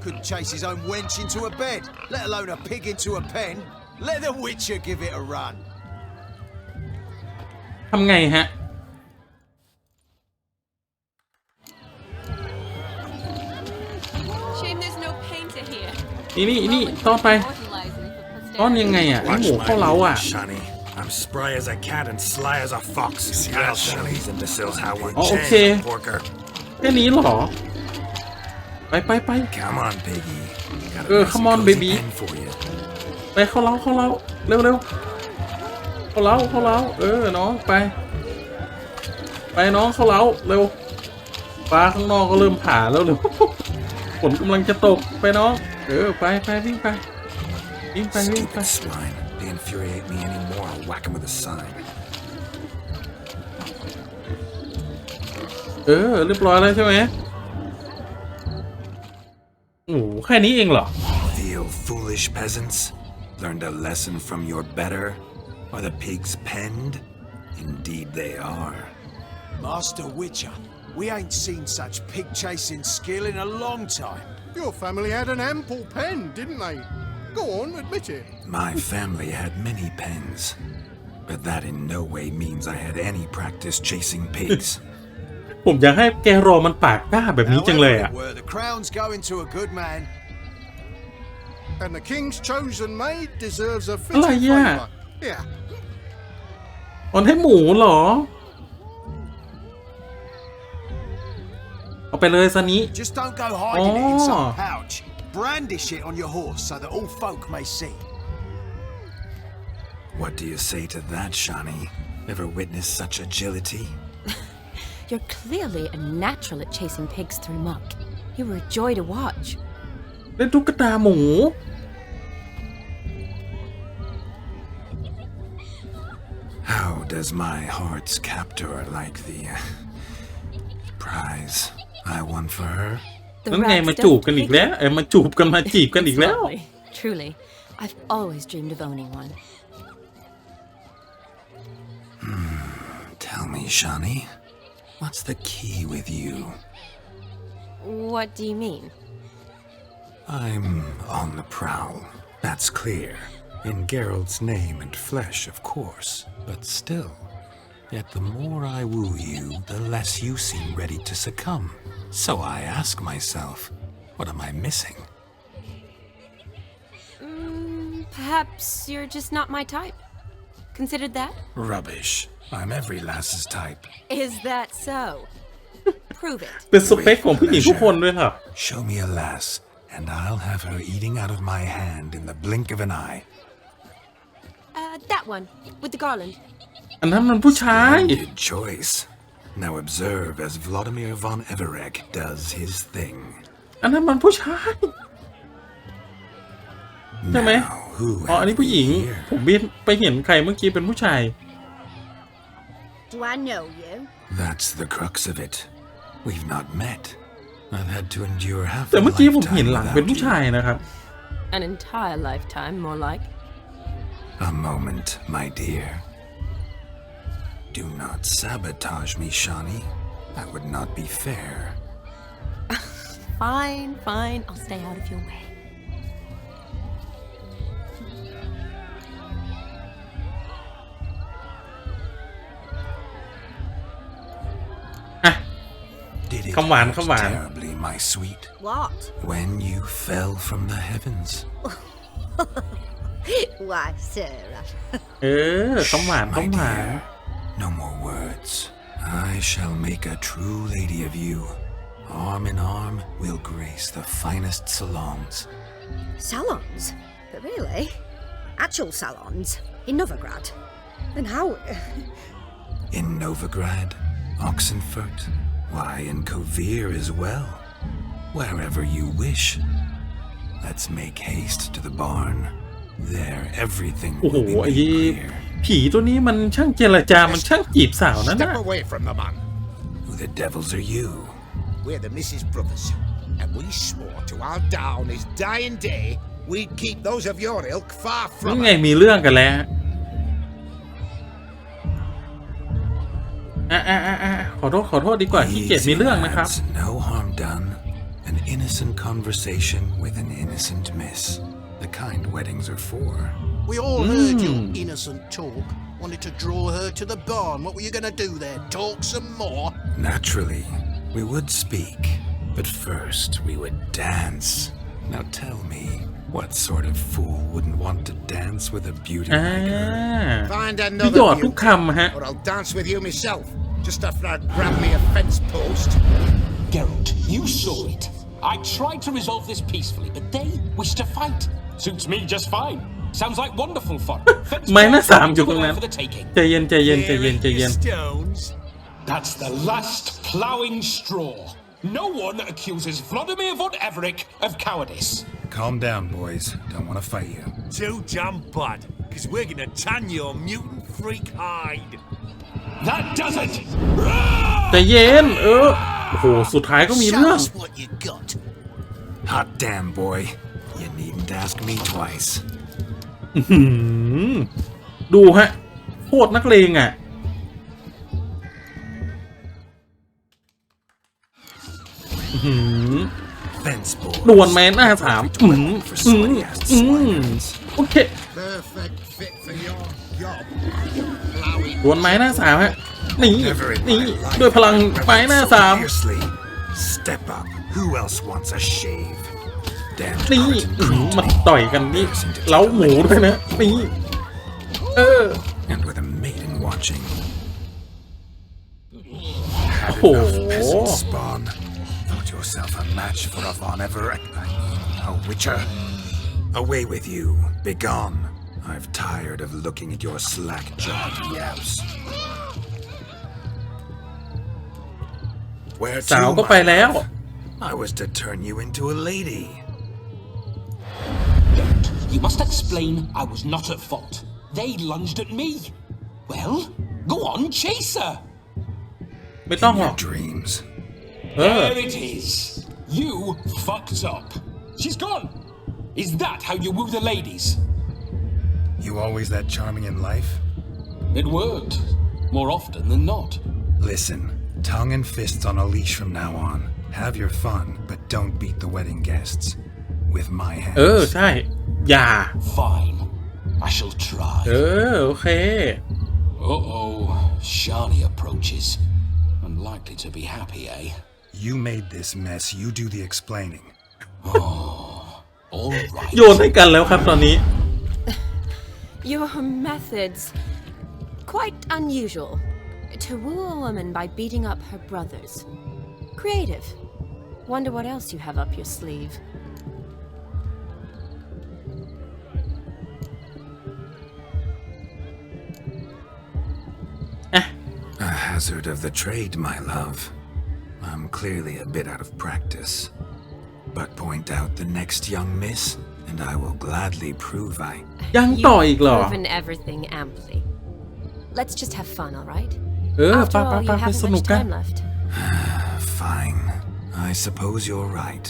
Couldn't chase his own wench into a bed, let alone a pig into a pen. Let the witcher give it a run. ทำไงฮะ Shame there's no painter here. นี่ต้อนไปต้อนยังไงอ่ะให้หมูเข้าเล้าอ่ะ Shani. I'm spry as a cat and sly as a fox. I'll show these imbeciles how one Oh, chains okay. a porker. แค่นี้เหรอ ไป Come on, piggy. Got a nice come on, cozy baby. pen for you. ไปเข้าเล้าเร็วเข้าเล้าน้องไปน้องเข้าเล้าเร็วฟ้าข้างนอกก็เริ่มผ่าแล้วเร็ว ฝนกำลังจะตกไปน้องไปวิ่งไป Stupid swine. They infuriate me anymore. I'll whack him with a sign. เรียบร้อยแล้วใช่ไหมโอ้แค่นี้เองเหรอ Feel foolish peasants? Learned a lesson from your better? Are the pigs penned? Indeed they are. Master Witcher, we ain't seen such pig-chasing skill in a long time. Your family had an ample pen, didn't they? Go on, admit it. My family had many pens, but that in no way means I had any practice chasing pigs. ผมอยากให้แกรอมันปากกล้าแบบนี้จังเลยอ่ะ However it were, the crown's going to a good man. And the king's chosen maid deserves a อะไร fitting อ่ะ favour. Yeah. อ่อนให้หมูเหรอเอาไปเลยซะนี้ Just don't go hiding it in some pouch. Brandish it on your horse so that all folk may see. What do you say to that, Shani? Ever witnessed such agility? You're clearly a natural at chasing pigs through muck. You were a joy to watch. เล่นตุ๊กตาหมู How does my heart's captor like the prize I won for her? นั่นไงมาจูบกันอีกแล้วมาจูบกันมาจีบกันอีกแล้ว Truly, I've always dreamed of owning one. Tell me, Shani, what's the key with you? What do you mean? I'm on the prowl. That's clear. In Geralt's name and flesh, of course. But still, yet the more I woo you, the less you seem ready to succumb. So I ask myself, what am I missing? Perhaps you're just not my type. Considered that? Rubbish. I'm every lass's type. Is that so? Prove it. เป็นสเปคของผู้หญิงทุกคนด้วยครับ Show me a lass, and I'll have her eating out of my hand in the blink of an eye. That one, with the garland. อันนั้นมันผู้ชาย Good choice. Now observe as Vladimir von Everegg does his thing. อันนั้นมันผู้ชายใช่ไหมอ๋ออันนี้ผู้หญิงผมไปเห็นใครเมื่อกี้เป็นผู้ชาย Do I know you? That's the crux of it. We've not met. I've had to endure half แต่ a เมื่อกี้ผมเห็น lifetime หลังเป็น without ผู้ you. ชายนะครับ An entire lifetime, more like. A moment, my dear. Do not sabotage me, Shani. That would not be fair. Fine, fine. I'll stay out of your way. คำหวานคำหวาน Terribly, my sweet. What? When you fell from the heavens. Why, Sarah. คำหวานคำหวาน No more words. I shall make a true lady of you. Arm in arm, we'll grace the finest salons. Salons? But really? Actual salons? In Novigrad? And how? In Novigrad, Oxenfurt, why, in Kovir as well. Wherever you wish. Let's make haste to the barn. There, everything โอ้โห will be ไอ้ made clear. ผีตัวนี้มันช่างเจรจามันช่างจีบสาวนั่น Step นะ away from the man. Who the devils are you? We're the Mrs. Brothers, and we swore to our down his dying day we'd keep those of your ilk far นี่ from ไง her. มีเรื่องกันแล้วขอโทษดีกว่าขี้เกียจมีเรื่องนะครับ Easy, lads. No harm done. An innocent conversation with an innocent miss. The kind weddings are for. We all heard your innocent talk. Wanted to draw her to the barn. What were you going to do there? Talk some more? Naturally, we would speak, but first we would dance. Now tell me, what sort of fool wouldn't want to dance with a beauty like her? Find พี่หยอด another ทุก beauty, คำฮะ or I'll dance with you myself. Just after I grab me a fence post. Geralt, you saw it. I tried to resolve this peacefully, but they wish to fight. Suits me just fine. Sounds like wonderful fun. ไม้หน้าสามอยู่ตรงนั้นใจเย็นใจเย็นใจเย็นใจเย็น That's the last ploughing straw. No one accuses Vladimir von Everegg of cowardice. Calm down, boys. Don't want to fight you. Too damn bad, because we're gonna tan your mutant freak hide. That does it! ใจเย็นโอ้โหสุดท้ายก็มีเรื่อง Show us what you got. Hot damn, boy. You needn't ask me twice. ดูฮะโคตรนักเลงอ่ะ Fence boys. ดวลแมนหน้าสามโอเค Perfect fit for your job. ดวลไม้หน้าสามฮะนี่ด้วยพลังไม้หน้าสาม Fiercely. Step up. Who else wants a shave? Damn นี่ มันต่อยกันนี่เล้าหมูด้วยนะนี่And with a maiden watching. โอ้โห Peasant spawn. Thought yourself a match for a Von Everett. A witcher. Away with you. Begone. I've tired of looking at your slack-jawed yaps. Where สาว to, ก็ไป my แล้ว love? I was to turn you into a lady. You must explain I was not at fault. They lunged at me. Well, go on, chase her. ไม่ต้องหรอก Dreams. There it is. You fucked up. She's gone. Is that how you woo the ladies? You always that charming in life? It worked. More often than not. Listen, tongue and fists on a leash from now on. Have your fun, but don't beat the wedding guests. with my hands. ใช่อย่า Fine. I shall try. โอเค Uh-oh. Shani approaches. Unlikely to be happy, eh? You made this mess. You do the explaining. All right. โยนให้กันแล้วครับตอนนี้ Your methods quite unusual. To woo a woman by beating up her brothers. Creative. Wonder what else you have up your sleeve. A hazard of the trade, my love. I'm clearly a bit out of practice. But point out the next young miss, and I will gladly prove I... ยังต่ออีกเหรอ You've proven everything amply. Let's just have fun, all right? ไป After all, you ไป haven't สนุก much กัน time left. Fine. I suppose you're right.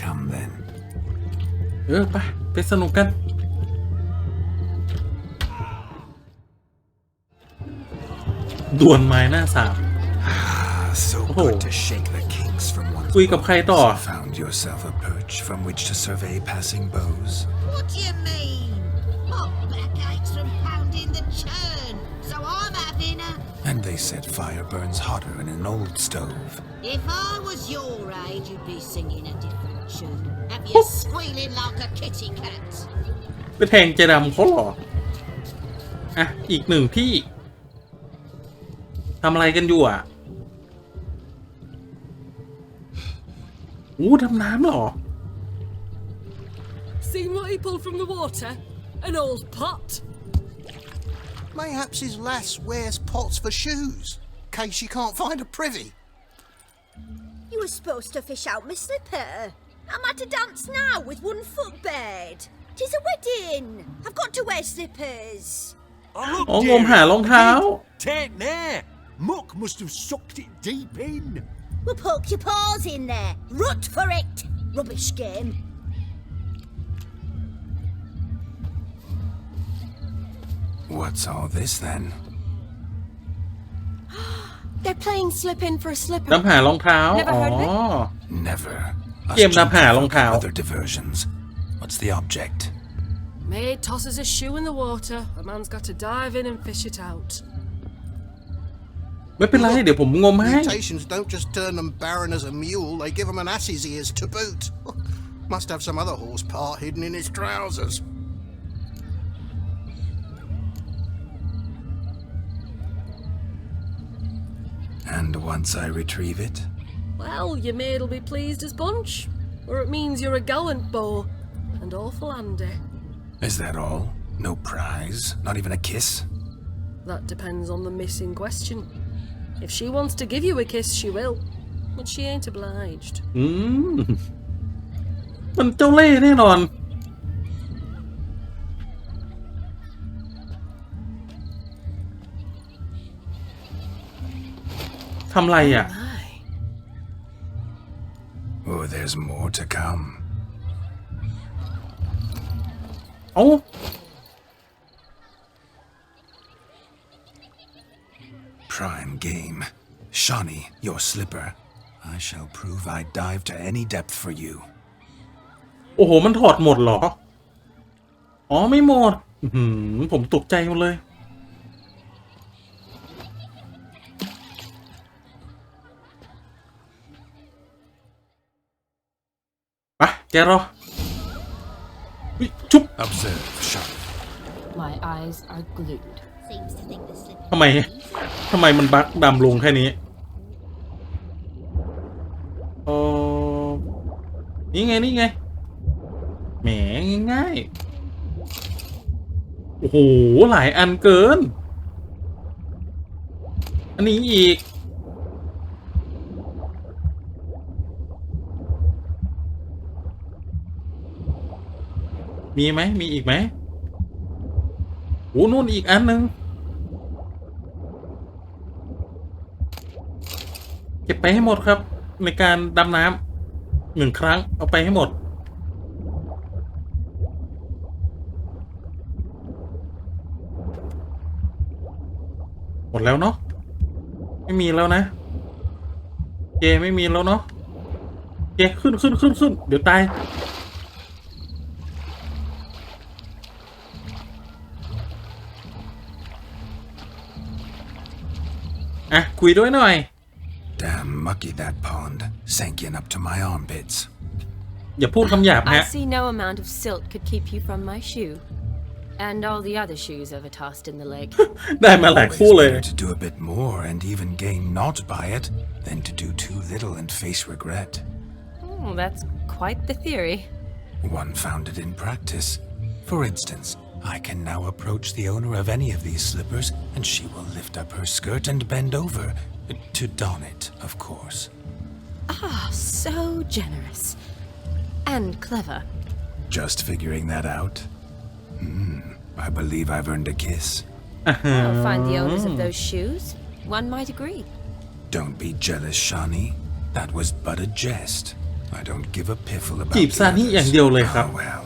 Come then. ไปสนุกกันดวลไม้หน้าสาม So good to shake the kinks from one's คุยกับใครต่อ Found yourself a perch from which to survey passing bows. What do you mean? My back aches from pounding the churn, so I'm having a... And they said fire burns hotter in an old stove. If I was your age, you'd be singing a different tune. Have you squealing like a kitty cat? ไปแทงใจดำเขาหรออีกหนึ่งที่ทำอะไรกันอยู่ดำน้ำเหรอ Seen what he pulled from the water? An old pot? Mayhaps his lass wears pots for shoes, case she can't find a privy. You were supposed to fish out my slipper. I'm at a dance now with one foot bared. 'Tis a wedding. I've got to wear slippers. งมหารองเท้า Take there. Muck must have sucked it deep in. Well, poke your paws in there. Rut for it. Rubbish game. What's all this then? They're playing slip in for a slipper. นำหารองเท้า Never heard of it? Never. Us เกมนำหารองเท้า other diversions. What's the object? Maid tosses a shoe in the water. A man's got to dive in and fish it out. ไม่เป็นไรเดี๋ยวผมงมให้ Mutations don't just turn them barren as a mule, they give them an ass's ears to boot. Must have some other horse part hidden in his trousers. And once I retrieve it? Well, your maid'll be pleased as punch. Or it means you're a gallant beau. And awful handy. Is that all? No prize? Not even a kiss? That depends on the miss in question. If she wants to give you a kiss, she will. But she ain't obliged. มันเจ้าเล่ห์แน่นอนทำไรOh, there's more to come. 'Prime game. Shawnee, your slipper. I shall prove I dive to any depth for you. โอ้โหมันถอดหมดเหรอไม่หมดผมตกใจหมดเลยไปแกรอชุบ Observe, Shawnee. My eyes are glued. ทำไมมันบั๊กดำลงแค่นี้นี่ไงแหมง่ายโอ้โหหลายอันเกินอันนี้อีกมีไหมมีอีกไหมโอ้นู่นอีกอันนึงเก็บไปให้หมดครับในการดำน้ำ1 ครั้งเอาไปให้หมดแล้วเนาะไม่มีแล้วนะเจไม่มีแล้วเนาะเจขึ้นเดี๋ยวตาย อ่ะคุยด้วยหน่อย Damn mucky that pond, sank in up to my armpits. อย่าพูดคำหยาบ I ฮะ see no amount of silt could keep you from my shoe. And all the other shoes ever tossed in the lake. ได้มาหลายคู่เลย Better to do a bit more and even gain naught by it than to do too little and face regret. Oh, that's quite the theory. One founded in practice. For instance, I can now approach the owner of any of these slippers, and she will lift up her skirt and bend over, to don it, of course. Ah, so generous. And clever. Just figuring that out? I believe I've earned a kiss. I'll find the owners of those shoes. One might agree. Don't be jealous, Shani. That was but a jest. I don't give a piffle about จีบซานี่อย่างเดียวเลยครับ Oh well.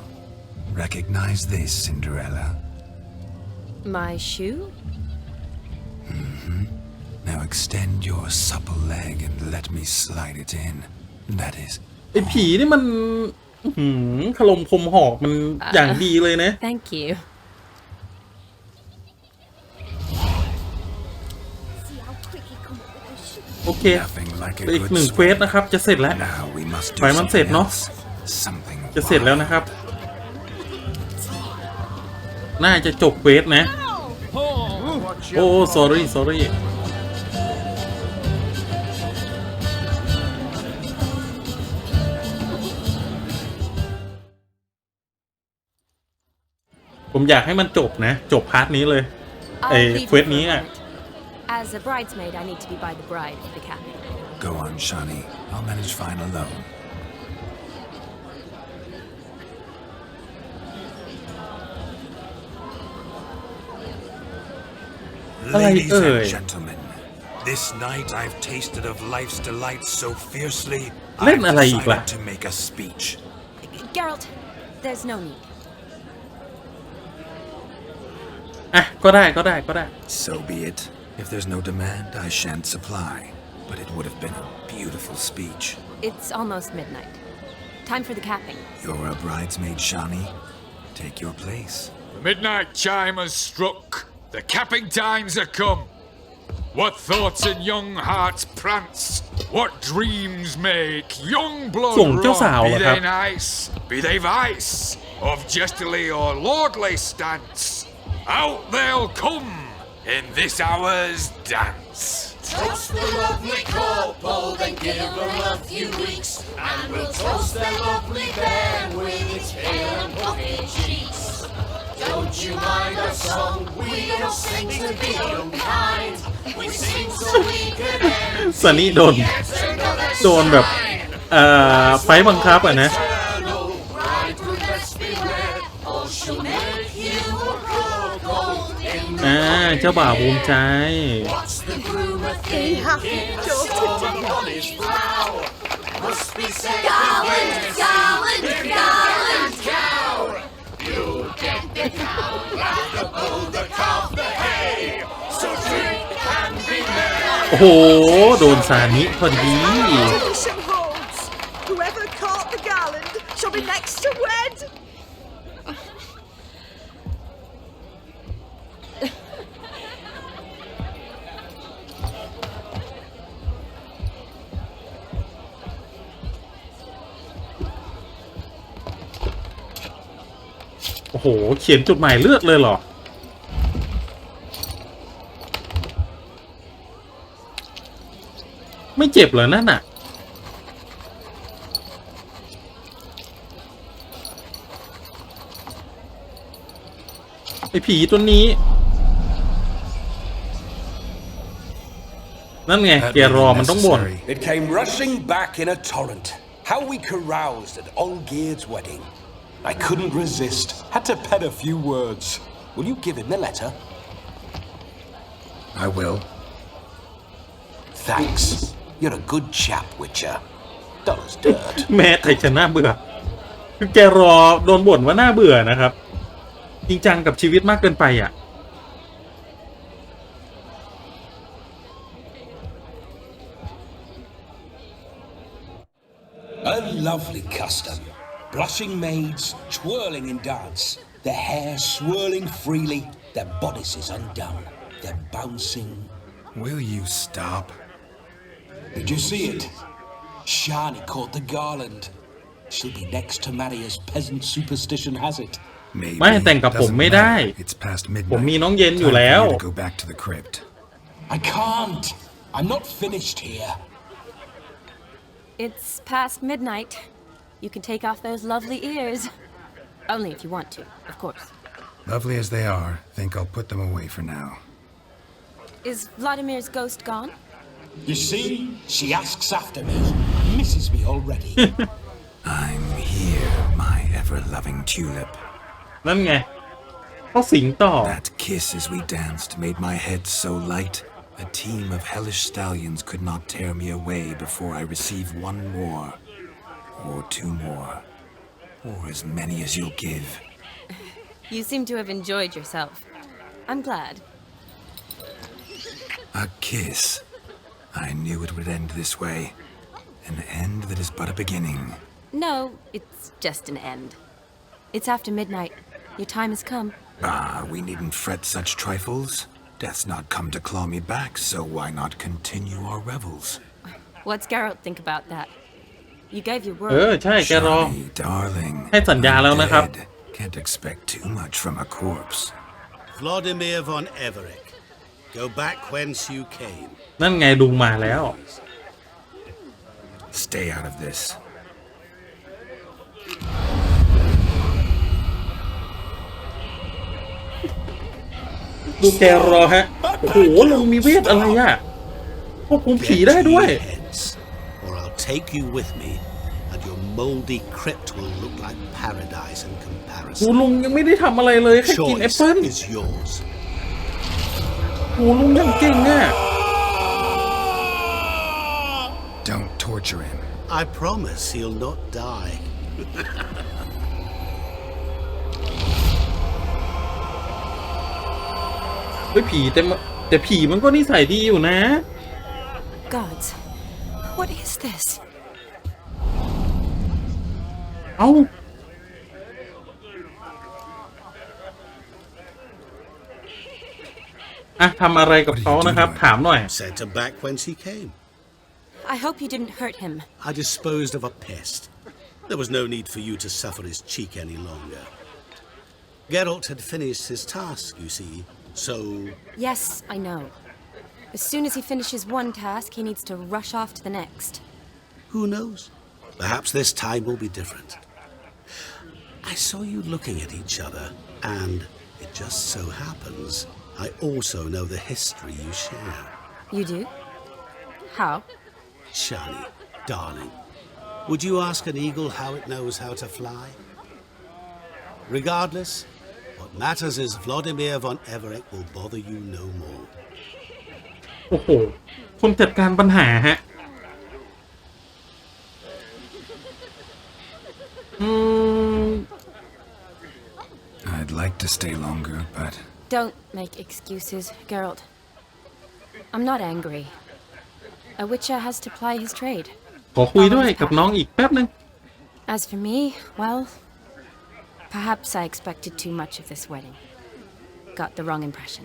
Recognize this, Cinderella. My shoe? Now extend your supple leg and let me slide it in. That is. ไอ้ผีนี่มันขลมคมหอกมันอย่างดีเลยนะ Thank you. โอเคอีกหนึ่งเควสนะครับจะเสร็จแล้วไปมันเสร็จเนาะจะเสร็จแล้วนะครับน่าจะจบเควสนะโอ้ sorry ผมอยากให้มันจบนะจบพาร์ทนี้เลยไอ้เควสนี้อ่ะAs a bridesmaid, I need to be by the bride for the cap. Go on, Shani. I'll manage fine alone. Ladies and gentlemen, this night I've tasted of life's delights so fiercely, I've decided to make a speech. Geralt, there's no need. อ่ะก็ได้ So be it. If there's no demand, I shan't supply. But it would have been a beautiful speech. It's almost midnight. Time for the capping. You're a bridesmaid, Shani. Take your place. The midnight chime has struck. The capping times are come. What thoughts in young hearts prance? What dreams make young blood run? Be they nice, be they vice, of jestily or lordly stance, out they'll come in this hour's dance. Toast the lovely couple, then give them a few weeks, and we'll toast their lovely band with its pale and puffy cheeks. Don't you mind our song? We don't sing to be unkind. We sing so we can end. ซันนี่โดนแบบไฟบังคับอ่ะนะเจ้าบ่าวภูมิใจโอ้โหโดนซานิพอดี Whoever caught the garland shall be next to wed. โอ้โหเขียนจดหมายเลือกเลยเหรอไม่เจ็บเหรอนั่นน่ะไอ้ผีตัวนี้นั่นไงแกรอมันต้องบ่น It came rushing back in a torrent. How we caroused at Olgierd's wedding. I couldn't resist. Had to pen a few words. Will you give him the letter? I will. Thanks. You're a good chap, Witcher. Dull as dirt. แม้แต่จะน่าเบื่อคือแกรอโดนบ่นว่าน่าเบื่อนะครับจริงจังกับชีวิตมากเกินไปอ่ะ A lovely custom. Blushing maids twirling in dance, their hair swirling freely, their bodices undone, their bouncing Will you stop? Did you see it? Shani caught the garland. She'll be next to marry as peasant superstition has it. ไม่แต่งกับผมไม่ได้ผมมีน้องเย็นอยู่แล้ว Go back to the crypt. I can't. I'm not finished here. It's past midnight. You can take off those lovely ears. Only if you want to, of course. Lovely as they are, think I'll put them away for now. Is Vladimir's ghost gone? You see, she asks after me, misses me already. I'm here, my ever-loving tulip. นั่นไงเขาสิงต่อ That kiss as we danced made my head so light. A team of hellish stallions could not tear me away before I receive one more, or two more, or as many as you'll give. You seem to have enjoyed yourself. I'm glad. A kiss. I knew it would end this way. An end that is but a beginning. No, it's just an end. It's after midnight. Your time has come. We needn't fret such trifles. Death's not come to claw me back, so why not continue our revels? What's Geralt think about that? You gave your word. ใช่แกรอ darling. ให้สัญญาแล้วนะครับ Can't expect too much from a corpse. Vladimir von Everec, go back whence you came. นั่นไงลุงมาแล้ว Stay out of this. ดูแกรอฮะโอ้โหลุงมีเวทอะไรอ่ะควบคุมผีได้ด้วย Or I'll take you with me, and your moldy crypt will look like paradise in comparison. ลุงยังไม่ได้ทำอะไรเลยแค่กินแอปเปิ้ล is yours. ลุงยังเก่งอ่ะ Don't torture him. I promise he'll not die. ผีแต่ผีมันก็นิสัยดีอยู่นะ Gods, what is this? เอ้าทำอะไรกับเขานะครับถามหน่อย Sent him back whence he came. I hope you didn't hurt him. I disposed of a pest. There was no need for you to suffer his cheek any longer. Geralt had finished his task, you see, so... Yes, I know. As soon as he finishes one task, he needs to rush off to the next. Who knows? Perhaps this time will be different. I saw you looking at each other, and it just so happens I also know the history you share. You do? How? Shani, darling, would you ask an eagle how it knows how to fly? Regardless, what matters is Vladimir von Everec will bother you no more. โอ้โหคนจัดการปัญหาฮะI'd like to stay longer, but... Don't make excuses, Geralt. I'm not angry. A witcher has to ply his trade. ขอคุยด้วยกับน้องอีกแป๊บนึง As for me, well, perhaps I expected too much of this wedding. Got the wrong impression.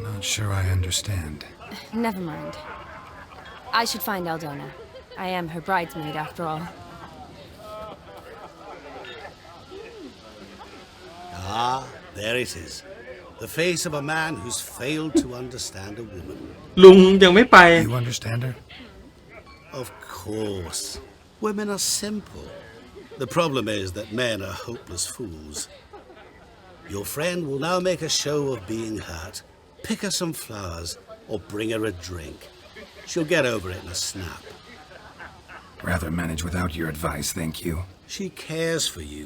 Not sure I understand. Never mind. I should find Aldona. I am her bridesmaid after all. Ah, there it is. The face of a man who's failed to understand a woman. ลุงยังไม่ไป You understand her? Of course. Women are simple. The problem is that men are hopeless fools. Your friend will now make a show of being hurt, pick her some flowers, or bring her a drink. She'll get over it in a snap. Rather manage without your advice, thank you. She cares for you.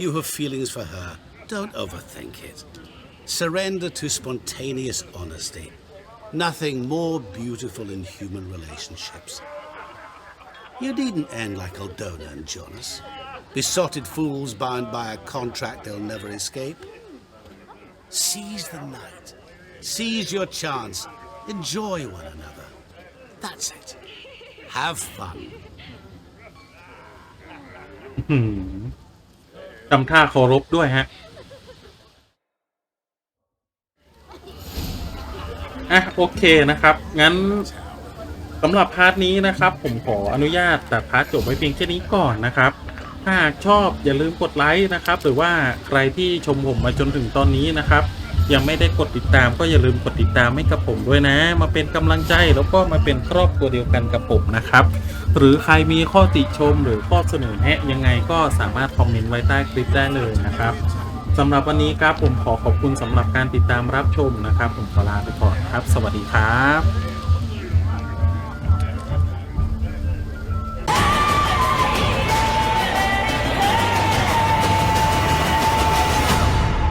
You have feelings for her. Don't overthink it. Surrender to spontaneous honesty. Nothing more beautiful in human relationships. You needn't end like Aldona and Jonas. Besotted fools bound by a contract they'll never escape. Seize the night. Seize your chance. Enjoy one another. That's it. Have fun. ทำท่าเคารพด้วยฮะ โอเคนะครับงั้นสำหรับพาร์ทนี้นะครับผมขออนุญาตตัดพาร์ทจบไว้เพียงแค่นี้ก่อนนะครับถ้าหากชอบอย่าลืมกดไลค์นะครับหรือว่าใครที่ชมผมมาจนถึงตอนนี้นะครับยังไม่ได้กดติดตามก็อย่าลืมกดติดตามให้กับผมด้วยนะมาเป็นกำลังใจแล้วก็มาเป็นครอบครัวเดียวกันกับผมนะครับหรือใครมีข้อติชมหรือข้อเสนอแนะยังไงก็สามารถคอมเมนต์ไว้ใต้คลิปได้เลยนะครับสำหรับวันนี้ครับผมขอบคุณสำหรับการติดตามรับชมนะครับผมขอลาไปก่อนครับสวัสดีครับ